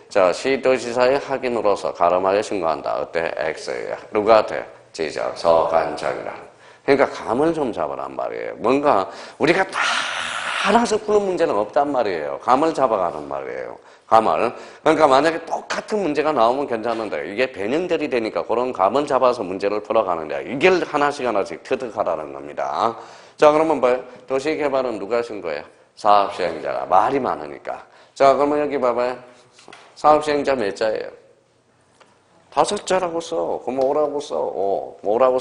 자, 시도지사의 확인으로서 가름하여 신고한다. 어때? X야. 누구한테? 지적소관청이라. 그러니까 감을 좀 잡으란 말이에요. 뭔가 우리가 다 알아서 푸는 문제는 없단 말이에요. 감을 잡아가는 말이에요. 감을. 그러니까 만약에 똑같은 문제가 나오면 괜찮은데 이게 변형들이 되니까 그런 감을 잡아서 문제를 풀어가는데 이걸 하나씩 터득하라는 겁니다. 자, 그러면 뭐예요? 도시개발은 누가 하신 거예요? 사업시행자가. 말이 많으니까. 자, 그러면 여기 봐봐요. 사업시행자 몇 자예요? 5자라고 써. 그럼 오라고 써. 오라고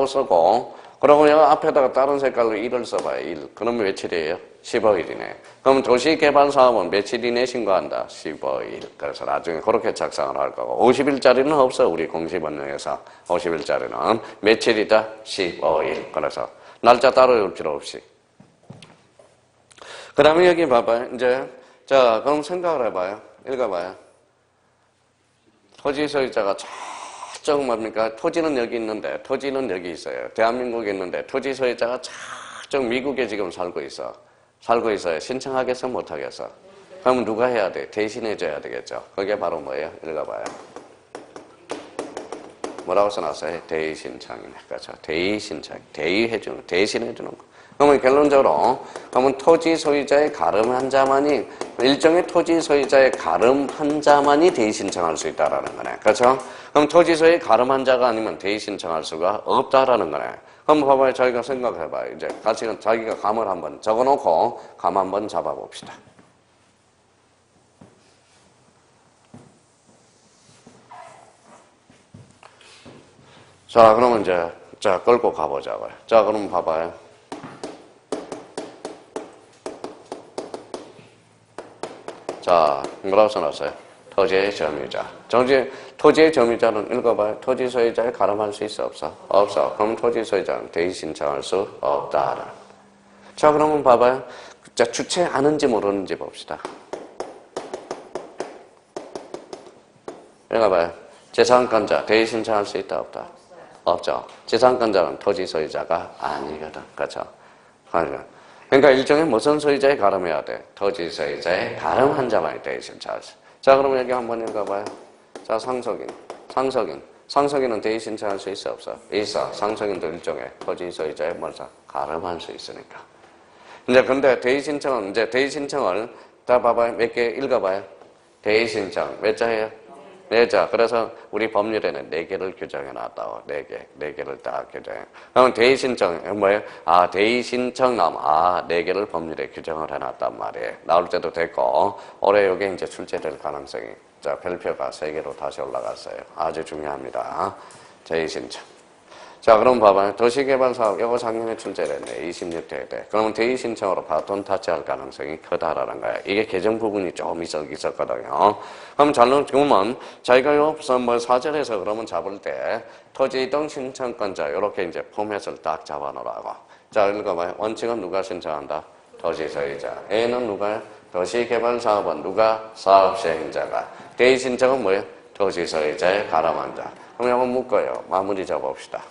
쓰고. 그러고 여기 앞에다가 다른 색깔로 1을 써봐요. 1. 그러면 며칠이에요? 15일이네. 그럼 도시개발사업은 며칠 이내에 신고한다? 15일. 그래서 나중에 그렇게 작성을 할 거고. 50일짜리는 없어. 우리 공시번역에서. 50일짜리는. 며칠이다? 15일. 그래서 날짜 따로 줄 필요 없이. 그 다음에 여기 봐봐요. 이제, 자, 그럼 생각을 해봐요. 읽어봐요. 토지 소유자가 저쪽 뭡니까? 토지는 여기 있는데, 토지는 여기 있어요. 대한민국에 있는데, 토지 소유자가 저쪽 미국에 지금 살고 있어요. 신청하겠어? 못하겠어? 그러면 누가 해야 돼? 대신해줘야 되겠죠. 그게 바로 뭐예요? 읽어봐요. 뭐라고 써놨어요? 대의신청이네. 그렇죠. 대의신청. 대신해주는 거. 그러면 결론적으로, 그러면 토지 소유자의 가름 환자만이, 일종의 토지 소유자의 가름 환자만이 대의 신청할 수 있다라는 거네. 그렇죠? 그럼 토지 소유의 가름 환자가 아니면 대의 신청할 수가 없다라는 거네. 그럼 봐봐요. 저희가 생각해봐요. 이제 같이 자기가 감을 한번 적어놓고 감 한번 잡아봅시다. 자, 그러면 이제, 자, 끌고 가보자고요. 자, 그럼 봐봐요. 자, 뭐라고 써놨어요? 토지의 점유자. 토지의 점유자는 읽어봐요. 토지 소유자에 가름할 수 있어? 없어? 없어. 그럼 토지 소유자는 대의 신청할 수 없다. 자, 그러면 봐봐요. 자, 주체 아는지 모르는지 봅시다. 읽어봐요. 재산권자, 대의 신청할 수 있다? 없다? 없죠. 재산권자는 토지 소유자가 아니거든. 그렇죠? 그러니까 일종의 무슨 소유자에 가름해야 돼? 토지 소유자의 가름 환자만이 대의 신청할 수. 자, 그러면 여기 한번 읽어봐요. 자, 상속인은 대의 신청할 수 있어? 없어? 있어. 상속인도 일종의 토지 소유자의 뭐죠? 가름할 수 있으니까. 이제 근데 대의 신청을 다 봐봐요. 몇 개 읽어봐요. 대의 신청 몇 자예요? 4자. 그래서 우리 법률에는 4개를 규정해 놨다고. 4개를 딱 규정해. 그럼 대의 신청 뭐예요? 아, 대의 신청남. 4개를 법률에 규정을 해 놨단 말이에요. 나올 때도 됐고 올해 이게 이제 출제될 가능성이, 자, 별표가 3개로 다시 올라갔어요. 아주 중요합니다. 대의 신청. 자, 그럼 봐봐요. 도시개발사업, 이거 작년에 출제됐네. 26회 때. 그러면 대의 신청으로 바톤 타치할 가능성이 크다라는 거예요. 이게 개정 부분이 좀 있었거든요. 그럼 그러면 자기가 요 뭐 사절에서 그러면 잡을 때 토지 이동 신청권자 이렇게 이제 포맷을 딱 잡아놓으라고. 자, 읽어봐요. 원칙은 누가 신청한다? 토지 소유자. A는 누가요? 도시개발사업은 누가? 사업시행자가. 대의 신청은 뭐예요? 토지 소유자의 가름한 자. 그럼 이거 묶어요. 마무리 잡아봅시다.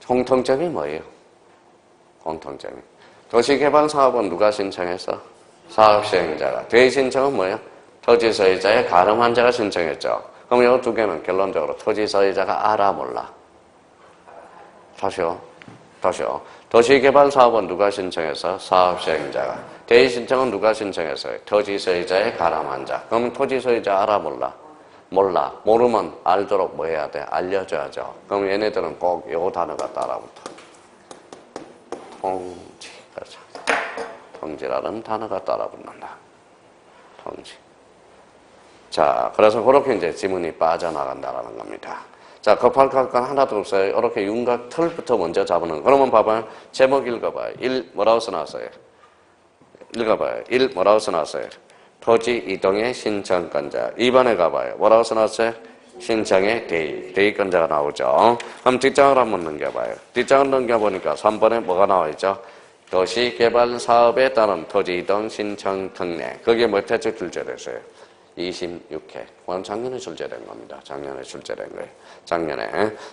공통점이 뭐예요? 공통점이. 도시개발사업은 누가 신청했어? 사업시행자가. 대의 신청은 뭐예요? 토지소유자의 가름한 자가 신청했죠. 그럼 이 2개는 결론적으로 토지소유자가 알아 몰라? 다시요. 다시요. 도시개발사업은 누가 신청해서? 사업시행자가. 대의 신청은 누가 신청했어요? 토지소유자의 가람한 자. 그럼 토지소유자 알아 몰라? 몰라. 모르면 알도록 뭐 해야 돼? 알려줘야죠. 그럼 얘네들은 꼭 요 단어가 따라붙어. 통지. 그렇죠. 통지라는 단어가 따라붙는다. 통지. 자, 그래서 그렇게 이제 지문이 빠져나간다라는 겁니다. 자, 급할 것 하나도 없어요. 이렇게 윤곽 틀부터 먼저 잡는. 그러면 봐봐요. 제목 읽어봐요. 1 뭐라고 써놨어요? 읽어봐요. 1 뭐라고 써놨어요? 토지 이동의 신청권자. 2번에 가봐요. 뭐라고 써놨어요? 신청의 대의권자가 나오죠. 그럼 뒷장을 한번 넘겨봐요. 뒷장을 넘겨보니까 3번에 뭐가 나와있죠? 도시개발 사업에 따른 토지 이동 신청 특례. 그게 몇 회째 출제됐어요? 26회. 그건 작년에 출제된 겁니다. 작년에 출제된 거예요.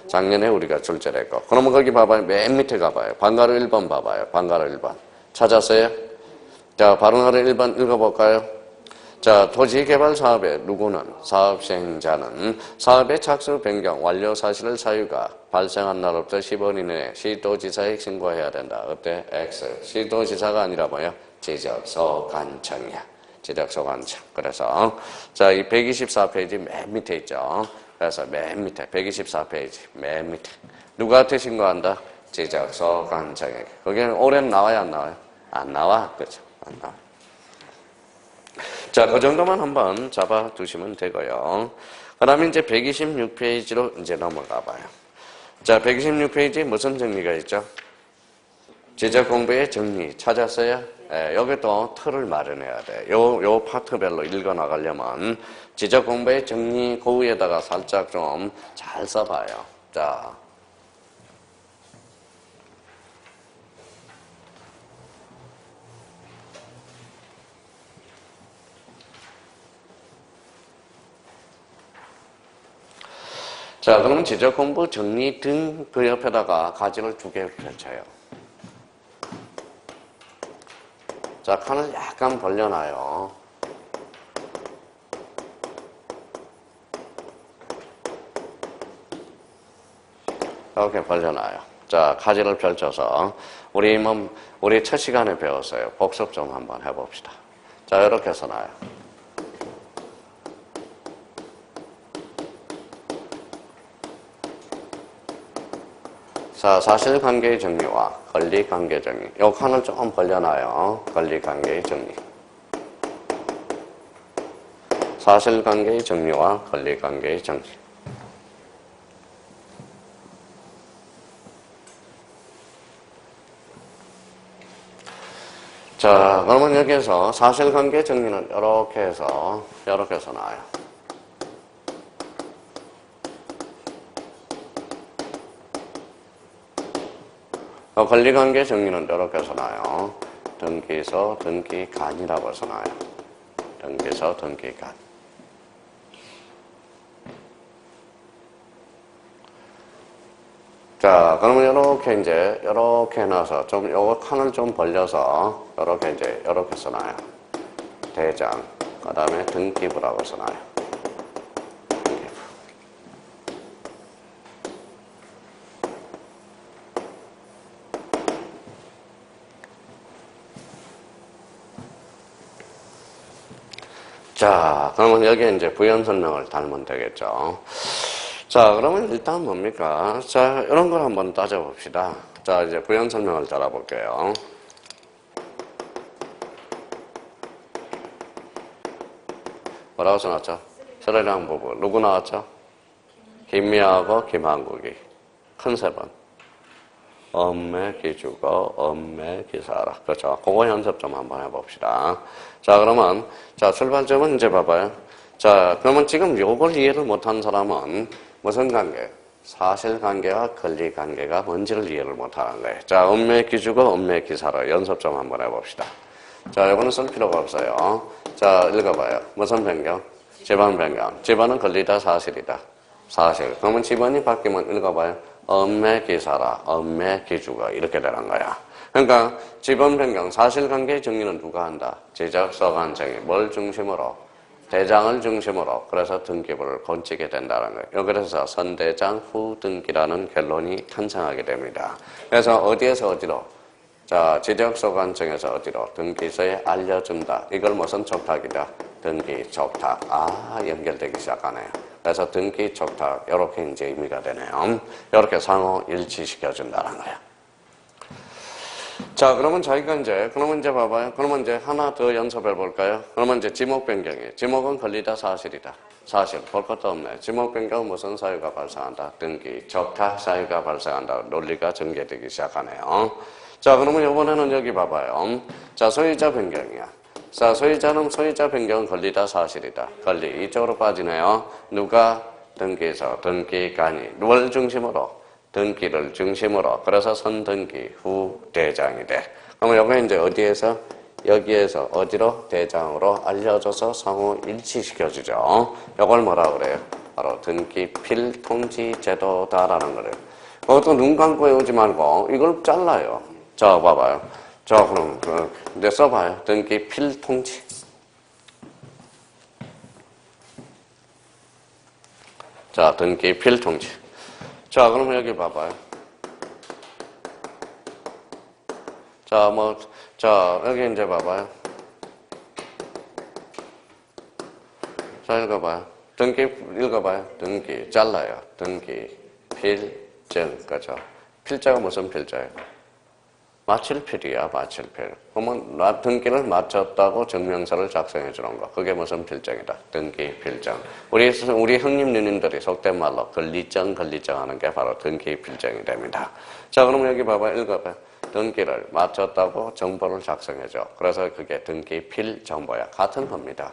작년에 우리가 출제됐고. 그러면 거기 봐봐요. 맨 밑에 가봐요. 방가루 1번 봐봐요. 방가루 1번. 찾았어요? 자, 방가루 1번 읽어볼까요? 자, 도시개발 사업에 누구는? 사업시행자는 사업의 착수 변경 완료 사실을 사유가 발생한 날부터 10원 이내에 시도지사에 신고해야 된다. 어때? X. 시도지사가 아니라 뭐예요? 지적소관청이야. 지적소관청. 그래서 자, 이 124페이지 맨 밑에 있죠. 그래서 맨 밑에 124페이지 맨 밑에 누구한테 신고한다? 지적소관청에게. 거기는 올해는 나와요, 안 나와요? 안 나와. 그렇죠? 안 나와. 자, 그 정도만 한번 잡아두시면 되고요. 그 다음에 이제 126페이지로 이제 넘어가 봐요. 자, 126페이지 무슨 정리가 있죠? 지적 공부의 정리 찾았어요? 예, 여기 또 틀을 마련해야 돼. 요 파트별로 읽어 나가려면 지적 공부의 정리 그 위에다가 살짝 좀 잘 써봐요. 자. 자, 그러면 지적 공부 정리 등 그 옆에다가 가지를 2개 펼쳐요. 자, 칸을 약간 벌려놔요. 이렇게 벌려놔요. 자, 가지를 펼쳐서 우리 첫 시간에 배웠어요. 복습 좀 한번 해봅시다. 자, 이렇게 써놔요. 자, 사실관계의 정리와 권리관계 정리. 요 칸을 조금 벌려놔요. 권리관계의 정리. 사실관계의 정리와 권리관계의 정리. 자, 그러면 여기에서 사실관계 정리는 이렇게 해서 나와요. 권리관계 정리는 이렇게 써놔요. 등기소, 등기간이라고 써놔요. 등기소, 등기간. 자, 그러면 이렇게 해놔서 좀 요거 칸을 좀 벌려서 이렇게 써놔요. 대장, 그 다음에 등기부라고 써놔요. 자, 그러면 여기에 이제 부연 설명을 달면 되겠죠. 자, 그러면 일단 뭡니까? 자, 이런 걸 한번 따져봅시다. 자, 이제 부연 설명을 따라볼게요. 뭐라고 써놨죠? 스리랑 부부. 누구 나왔죠? 김미하고 김한국이. 큰 세 번. 엄매 기주고 엄매 기사라. 그렇죠. 그거 연습 좀 한번 해봅시다. 자, 그러면 자, 출발점은 이제 봐봐요. 자, 그러면 지금 요걸 이해를 못한 사람은 무슨 관계? 사실관계와 권리관계가 뭔지를 이해를 못하는 거예요. 자, 엄매 기주고 엄매 기사라. 연습 좀 한번 해봅시다. 자, 요거는 쓸 필요가 없어요. 자, 읽어봐요. 무슨 변경? 집안 변경. 집안은 권리다 사실이다. 사실. 그러면 집안이 바뀌면 읽어봐요. 엄매 기사라, 엄매 기주가 이렇게 되는 거야. 그러니까 집안 변경, 사실관계 정리는 누가 한다? 지적소관청이 뭘 중심으로? 대장을 중심으로 그래서 등기부를 건지게 된다는 거예요. 그래서 선대장 후등기라는 결론이 탄생하게 됩니다. 그래서 어디에서 어디로? 자, 지적소관청에서 어디로? 등기소에 알려준다. 이걸 무슨 촉탁이다? 등기 촉탁. 아, 연결되기 시작하네요. 그래서 등기 촉탁, 이렇게 이제 의미가 되네요. 이렇게 상호 일치시켜준다는 거예요. 자, 그러면 그러면 이제 봐봐요. 그러면 이제 하나 더 연습해 볼까요? 그러면 이제 지목 변경이에요. 지목은 권리다, 사실이다. 사실, 볼 것도 없네. 지목 변경은 무슨 사유가 발생한다? 등기, 촉탁 사유가 발생한다. 논리가 전개되기 시작하네요. 자, 그러면 이번에는 여기 봐봐요. 자, 소유자 변경이야. 자, 소유자 변경은 권리다, 사실이다. 권리. 이쪽으로 빠지네요. 누가? 등기소, 등기관이. 누굴 중심으로? 등기를 중심으로. 그래서 선등기 후 대장이 돼. 그러면 여기 이제 어디에서? 여기에서 어디로? 대장으로 알려줘서 상호 일치시켜주죠. 이걸 뭐라 그래요? 바로 등기 필통지 제도다라는 거래요. 그것도 눈 감고 외우지 말고 이걸 잘라요. 자, 봐봐요. 자, 그럼 이제 써봐요. 등기 필통지. 자, 등기 필통지. 자, 그러면 여기 봐봐요. 자, 여기 이제 봐봐요. 자, 읽어봐요. 읽어봐요. 등기, 잘라요. 등기, 필정, 그죠? 필자가 무슨 필자예요? 마칠 필이야, 마칠 필. 그러면 등기를 마쳤다고 증명서를 작성해 주는 거. 그게 무슨 필정이다? 등기 필정. 우리 형님 누님들이 속된 말로 권리정 하는 게 바로 등기 필정이 됩니다. 자, 그러면 여기 봐봐요. 읽어봐요. 등기를 마쳤다고 정보를 작성해 줘. 그래서 그게 등기 필 정보야. 같은 겁니다.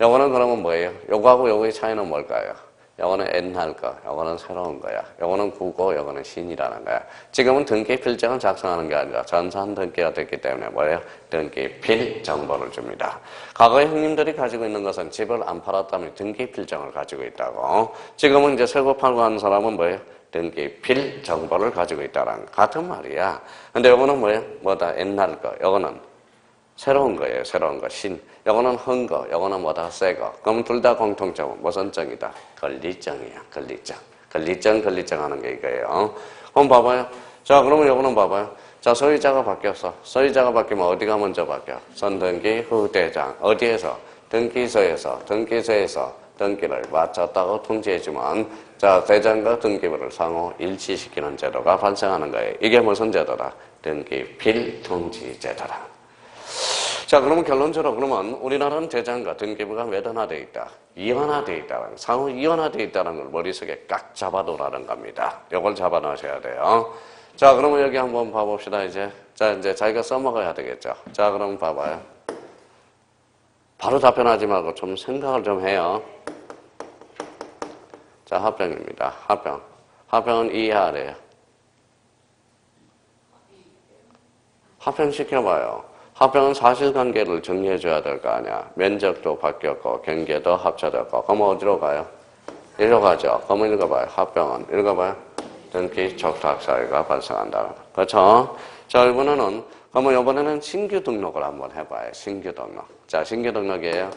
요거는 그러면 뭐예요? 요거하고 요거의 차이는 뭘까요? 요거는 옛날 거, 요거는 새로운 거야. 요거는 구고, 요거는 신이라는 거야. 지금은 등기 필정을 작성하는 게 아니라 전산 등기가 됐기 때문에 뭐예요? 등기 필 정보를 줍니다. 과거에 형님들이 가지고 있는 것은 집을 안 팔았다면 등기 필정을 가지고 있다고. 지금은 이제 새거 팔고 하는 사람은 뭐예요? 등기 필 정보를 가지고 있다는 같은 말이야. 근데 요거는 뭐예요? 뭐다? 옛날 거. 요거는 새로운 거예요. 새로운 거. 신. 요거는 헌 거. 요거는 뭐다? 새 거. 그럼 둘 다 공통점은 무슨 정이다? 권리정이야. 권리정 하는 게 이거예요. 그럼 봐봐요. 자, 그러면 요거는 봐봐요. 자, 소유자가 바뀌었어. 소유자가 바뀌면 어디가 먼저 바뀌어? 선등기 후 대장. 어디에서? 등기소에서 등기를 마쳤다고 통지해주면 자, 대장과 등기부를 상호 일치시키는 제도가 발생하는 거예요. 이게 무슨 제도다? 등기 필통지 제도다. 자, 그러면 결론적으로 그러면 우리나라는 대장과 등기부가 매단화되어 있다. 이완화되어 있다. 상호 이완화되어 있다는 걸 머릿속에 깍 잡아놓으라는 겁니다. 이걸 잡아놓으셔야 돼요. 자, 그러면 여기 한번 봐봅시다, 이제. 자, 이제 자기가 써먹어야 되겠죠. 자, 그럼 봐봐요. 바로 답변하지 말고 좀 생각을 좀 해요. 자, 합병입니다. 합병은 이해하래요. 합병시켜봐요. 합병은 사실관계를 정리해줘야 될 거 아니야. 면적도 바뀌었고 경계도 합쳐졌고. 그러면 어디로 가요? 이리로 가죠. 그러면 읽어봐요. 합병은 읽어봐요. 등기 촉탁 사유가 발생한다. 그렇죠? 자, 이번에는 신규 등록을 한번 해봐요. 신규 등록. 자, 신규 등록이에요.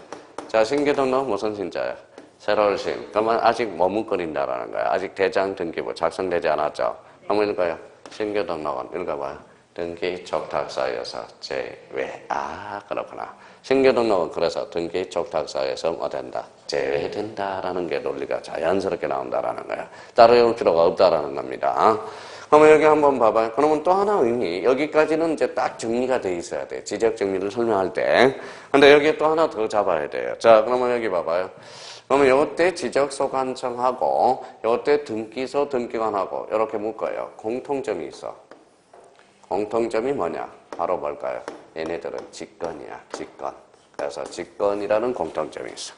자, 신규 등록 무슨 신자예요? 새로운 신. 그러면 아직 머뭇거린다라는 거야. 아직 대장 등기부 작성되지 않았죠. 그러면 읽어요. 신규 등록은 읽어봐요. 등기 촉탁 사유에서 제외. 아, 그렇구나. 신규 등록은 그래서 등기 촉탁 사유에서 뭐 된다? 제외된다라는 게 논리가 자연스럽게 나온다라는 거야. 따로 외울 필요가 없다라는 겁니다. 그러면 여기 한번 봐봐요. 그러면 또 하나 의미. 여기까지는 이제 딱 정리가 돼 있어야 돼. 지적 정리를 설명할 때. 근데 여기에 또 하나 더 잡아야 돼요. 자, 그러면 여기 봐봐요. 그러면 요때 지적소관청하고 요때 등기소 등기관하고 이렇게 묶어요. 공통점이 있어. 공통점이 뭐냐? 바로 뭘까요? 얘네들은 직권이야, 직권. 그래서 직권이라는 공통점이 있어.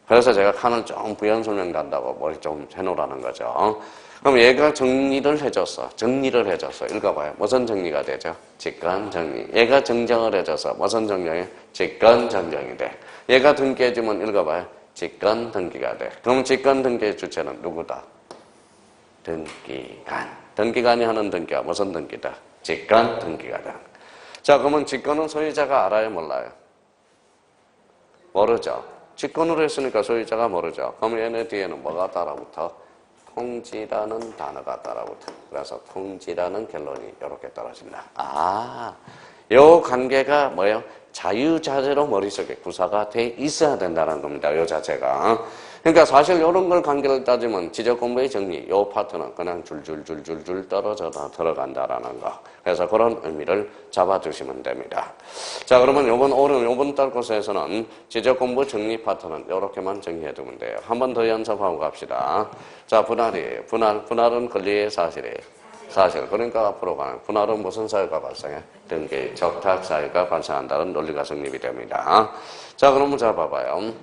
그래서 제가 칸을 좀 부연 설명 간다고 머리 좀 해놓으라는 거죠. 그럼 얘가 정리를 해줬어. 읽어봐요. 무슨 정리가 되죠? 직권 정리. 얘가 정정을 해줘서 무슨 정정이? 직권 정정이 돼. 얘가 등기해주면 읽어봐요. 직권 등기가 돼. 그럼 직권 등기의 주체는 누구다? 등기관. 등기관이 하는 등기가 무슨 등기다? 직권 등기가 돼. 자, 그러면 직권은 소유자가 알아요, 몰라요? 모르죠. 직권으로 했으니까 소유자가 모르죠. 그럼 얘네 뒤에는 뭐가 따라붙어? 통지라는 단어가 따라붙어. 그래서 통지라는 결론이 이렇게 떨어진다. 요 관계가 뭐예요? 자유자재로 머릿속에 구사가 돼 있어야 된다는 겁니다. 요 자체가. 그러니까 사실 이런 걸 관계를 따지면 지적 공부의 정리, 요 파트는 그냥 줄줄줄줄줄 떨어져 들어간다라는 거. 그래서 그런 의미를 잡아두시면 됩니다. 자, 그러면 요번 달 코스에서는 지적 공부 정리 파트는 이렇게만 정리해두면 돼요. 한 번 더 연습하고 갑시다. 자, 분할은 권리의 사실이에요. 사실. 그러니까 앞으로 가는 분할은 무슨 사유가 발생해? 등기, 적탁 사유가 발생한다는 논리가 성립이 됩니다. 자, 그러면 자, 봐봐요.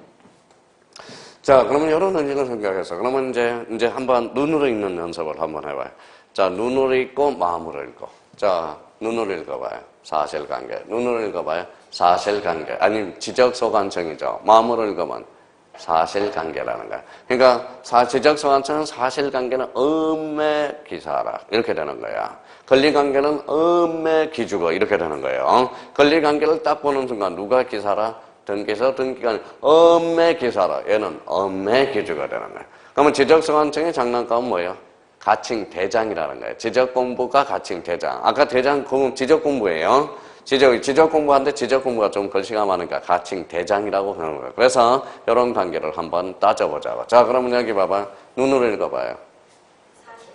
자, 그러면 이런 의미를 생각해서, 그러면 이제 한번 눈으로 읽는 연습을 한번 해봐요. 자, 눈으로 읽고 마음으로 읽고. 자, 눈으로 읽어봐요. 사실관계. 눈으로 읽어봐요. 사실관계. 아니면 지적소관청이죠. 마음으로 읽으면 사실관계라는 거야. 그러니까 지적소관청은 사실관계는 음의 기사라 이렇게 되는 거야. 권리관계는 음의 기주고 이렇게 되는 거예요. 권리관계를 딱 보는 순간 누가 기사라? 등기서 등기가 음의 기사라. 얘는 음의 기주가 되는 거야. 그러면 지적소관청의 장난감은 뭐예요? 가칭 대장이라는 거예요. 지적공부가 가칭 대장. 아까 대장 지적공부예요. 지적 공부하는데 지적 공부가 좀 글씨가 많으니까 가칭 대장이라고 하는 거예요. 그래서 이런 관계를 한번 따져보자고. 자, 그러면 여기 봐봐. 눈으로 읽어봐요.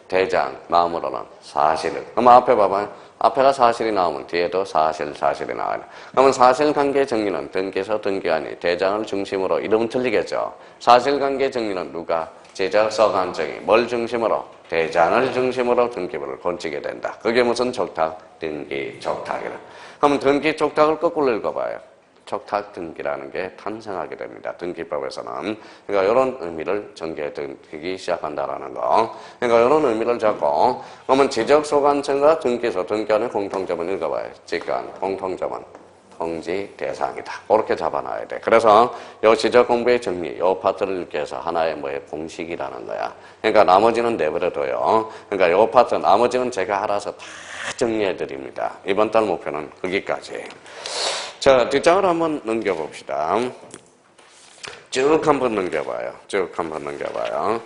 대장, 마음으로는 사실을. 그럼 앞에 봐봐요. 앞에가 사실이 나오면 뒤에도 사실이 나와요. 그러면 사실관계 정리는 등기서 등기하니 대장을 중심으로 이러면 틀리겠죠. 사실관계 정리는 누가? 지적소관청이 뭘 중심으로? 대장을 중심으로 등기부를 고치게 된다. 그게 무슨 족탁? 등기 족탁이라. 그러면 등기 족탁을 거꾸로 읽어봐요. 족탁 등기라는 게 탄생하게 됩니다. 등기법에서는. 그러니까 이런 의미를 전개되기 시작한다라는 거. 그러니까 이런 의미를 잡고, 그러면 지적소관청과 등기소, 등기하는 공통점을 읽어봐요. 직관, 공통점은 통지 대상이다. 그렇게 잡아놔야 돼. 그래서 요 지적 공부의 정리, 요 파트를 읽기 위해서 하나의 뭐의 공식이라는 거야. 그러니까 나머지는 내버려둬요. 그러니까 요 파트, 나머지는 제가 알아서 다 정리해 드립니다. 이번 달 목표는 거기까지. 자, 뒷장을 한번 넘겨봅시다. 쭉 한번 넘겨봐요. 쭉 한번 넘겨봐요.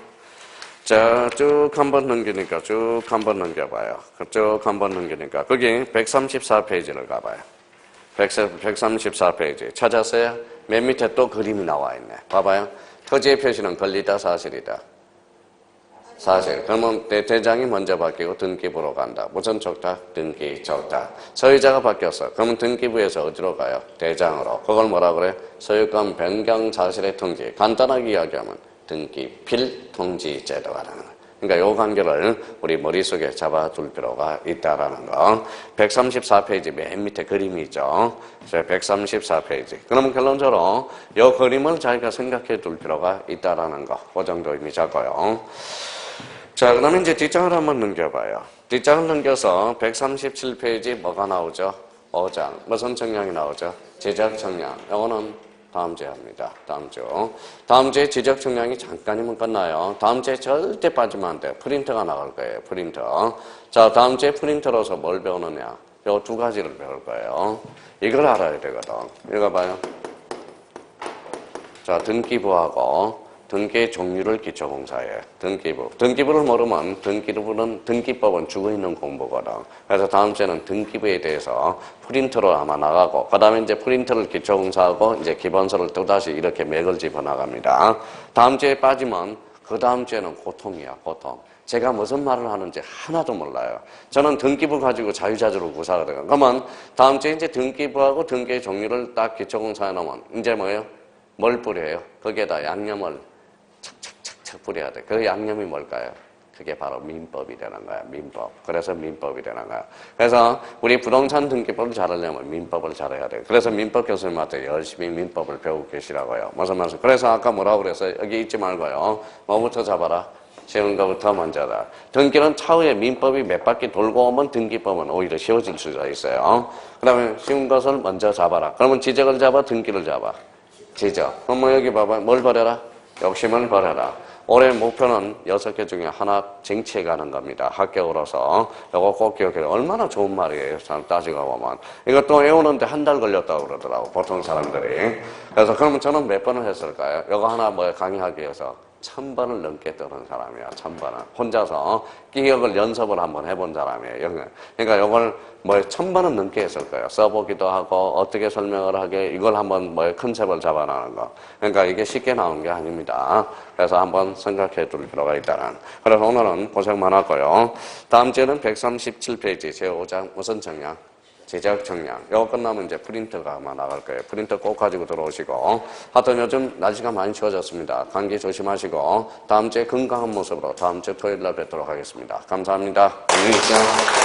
자, 쭉 한번 넘기니까 쭉 한번 넘겨봐요. 쭉 한번 넘기니까 거기 134페이지를 가봐요. 134페이지 찾았어요? 맨 밑에 또 그림이 나와 있네. 봐봐요. 토지의 표시는 권리다 사실이다. 사실. 그러면 대장이 먼저 바뀌고 등기부로 간다. 무슨 족탁? 등기 족탁. 소유자가 바뀌었어. 그러면 등기부에서 어디로 가요? 대장으로. 그걸 뭐라 그래? 소유권 변경 사실의 통지. 간단하게 이야기하면 등기 필통지 제도가 되는 거야. 그러니까 이 관계를 우리 머릿속에 잡아둘 필요가 있다라는 거. 134페이지 맨 밑에 그림이 있죠. 134페이지. 그러면 결론적으로 이 그림을 자기가 생각해 둘 필요가 있다라는 거. 그 정도 의미 잡고요. 자, 그러면 이제 뒷장을 한번 넘겨봐요. 뒷장을 넘겨서 137페이지 뭐가 나오죠? 5장. 무슨 청량이 나오죠? 지적 청량. 이거는 다음 주에 합니다. 다음 주. 다음 주에 지적 청량이 잠깐이면 끝나요. 다음 주에 절대 빠지면 안 돼요. 프린터가 나갈 거예요. 프린터. 자, 다음 주에 프린터로서 뭘 배우느냐? 요 두 가지를 배울 거예요. 이걸 알아야 되거든. 읽어봐요. 자, 등기부하고 등기의 종류를 기초공사에 등기부. 등기부를 모르면 등기법은 죽어있는 공부거든. 그래서 다음 주에는 등기부에 대해서 프린터로 아마 나가고, 그 다음에 이제 프린터를 기초공사하고 이제 기본서를 또다시 이렇게 맥을 집어 나갑니다. 다음 주에 빠지면 그 다음 주에는 고통이야, 고통. 제가 무슨 말을 하는지 하나도 몰라요. 저는 등기부 가지고 자유자재로 구사하거든요. 그러면 다음 주에 이제 등기부하고 등기의 종류를 딱 기초공사에 놓으면 이제 뭐예요? 뭘 뿌려요? 거기에다 양념을 착착착착 뿌려야 돼. 그 양념이 뭘까요? 그게 바로 민법이 되는 거야. 민법. 그래서 민법이 되는 거야. 그래서 우리 부동산 등기법을 잘하려면 민법을 잘해야 돼. 그래서 민법 교수님한테 열심히 민법을 배우고 계시라고요. 무슨 말씀? 그래서 아까 뭐라고 그랬어요? 여기 잊지 말고요. 뭐부터 잡아라? 쉬운 거부터 먼저다. 등기는 차후에 민법이 몇 바퀴 돌고 오면 등기법은 오히려 쉬워질 수가 있어요. 그 다음에 쉬운 것을 먼저 잡아라. 그러면 지적을 잡아, 등기를 잡아. 지적. 그럼 뭐 여기 봐봐. 뭘 버려라? 욕심을 버려라. 올해 목표는 6개 중에 하나 쟁취해 가는 겁니다. 합격으로서. 이거 꼭 기억해요. 얼마나 좋은 말이에요. 따지고 보면. 이것도 외우는데 한 달 걸렸다고 그러더라고. 보통 사람들이. 그래서 그러면 저는 몇 번을 했을까요? 이거 하나 강의하기 위해서 1000번을 넘게 들은 사람이야. 1000번을. 혼자서 기억을 연습을 한번 해본 사람이에요. 그러니까 이걸 1000번은 넘게 했을 거예요. 써보기도 하고 어떻게 설명을 하게 이걸 한번 컨셉을 잡아나가는 거. 그러니까 이게 쉽게 나온 게 아닙니다. 그래서 한번 생각해 둘 필요가 있다는. 그래서 오늘은 고생 많았고요. 다음 주에는 137페이지 제5장 무슨 정량? 제작 정량. 이거 끝나면 이제 프린트가 아마 나갈 거예요. 프린트 꼭 가지고 들어오시고. 하여튼 요즘 날씨가 많이 추워졌습니다. 감기 조심하시고 다음 주에 건강한 모습으로 다음 주 토요일 날 뵙도록 하겠습니다. 감사합니다. 안녕히 계세요.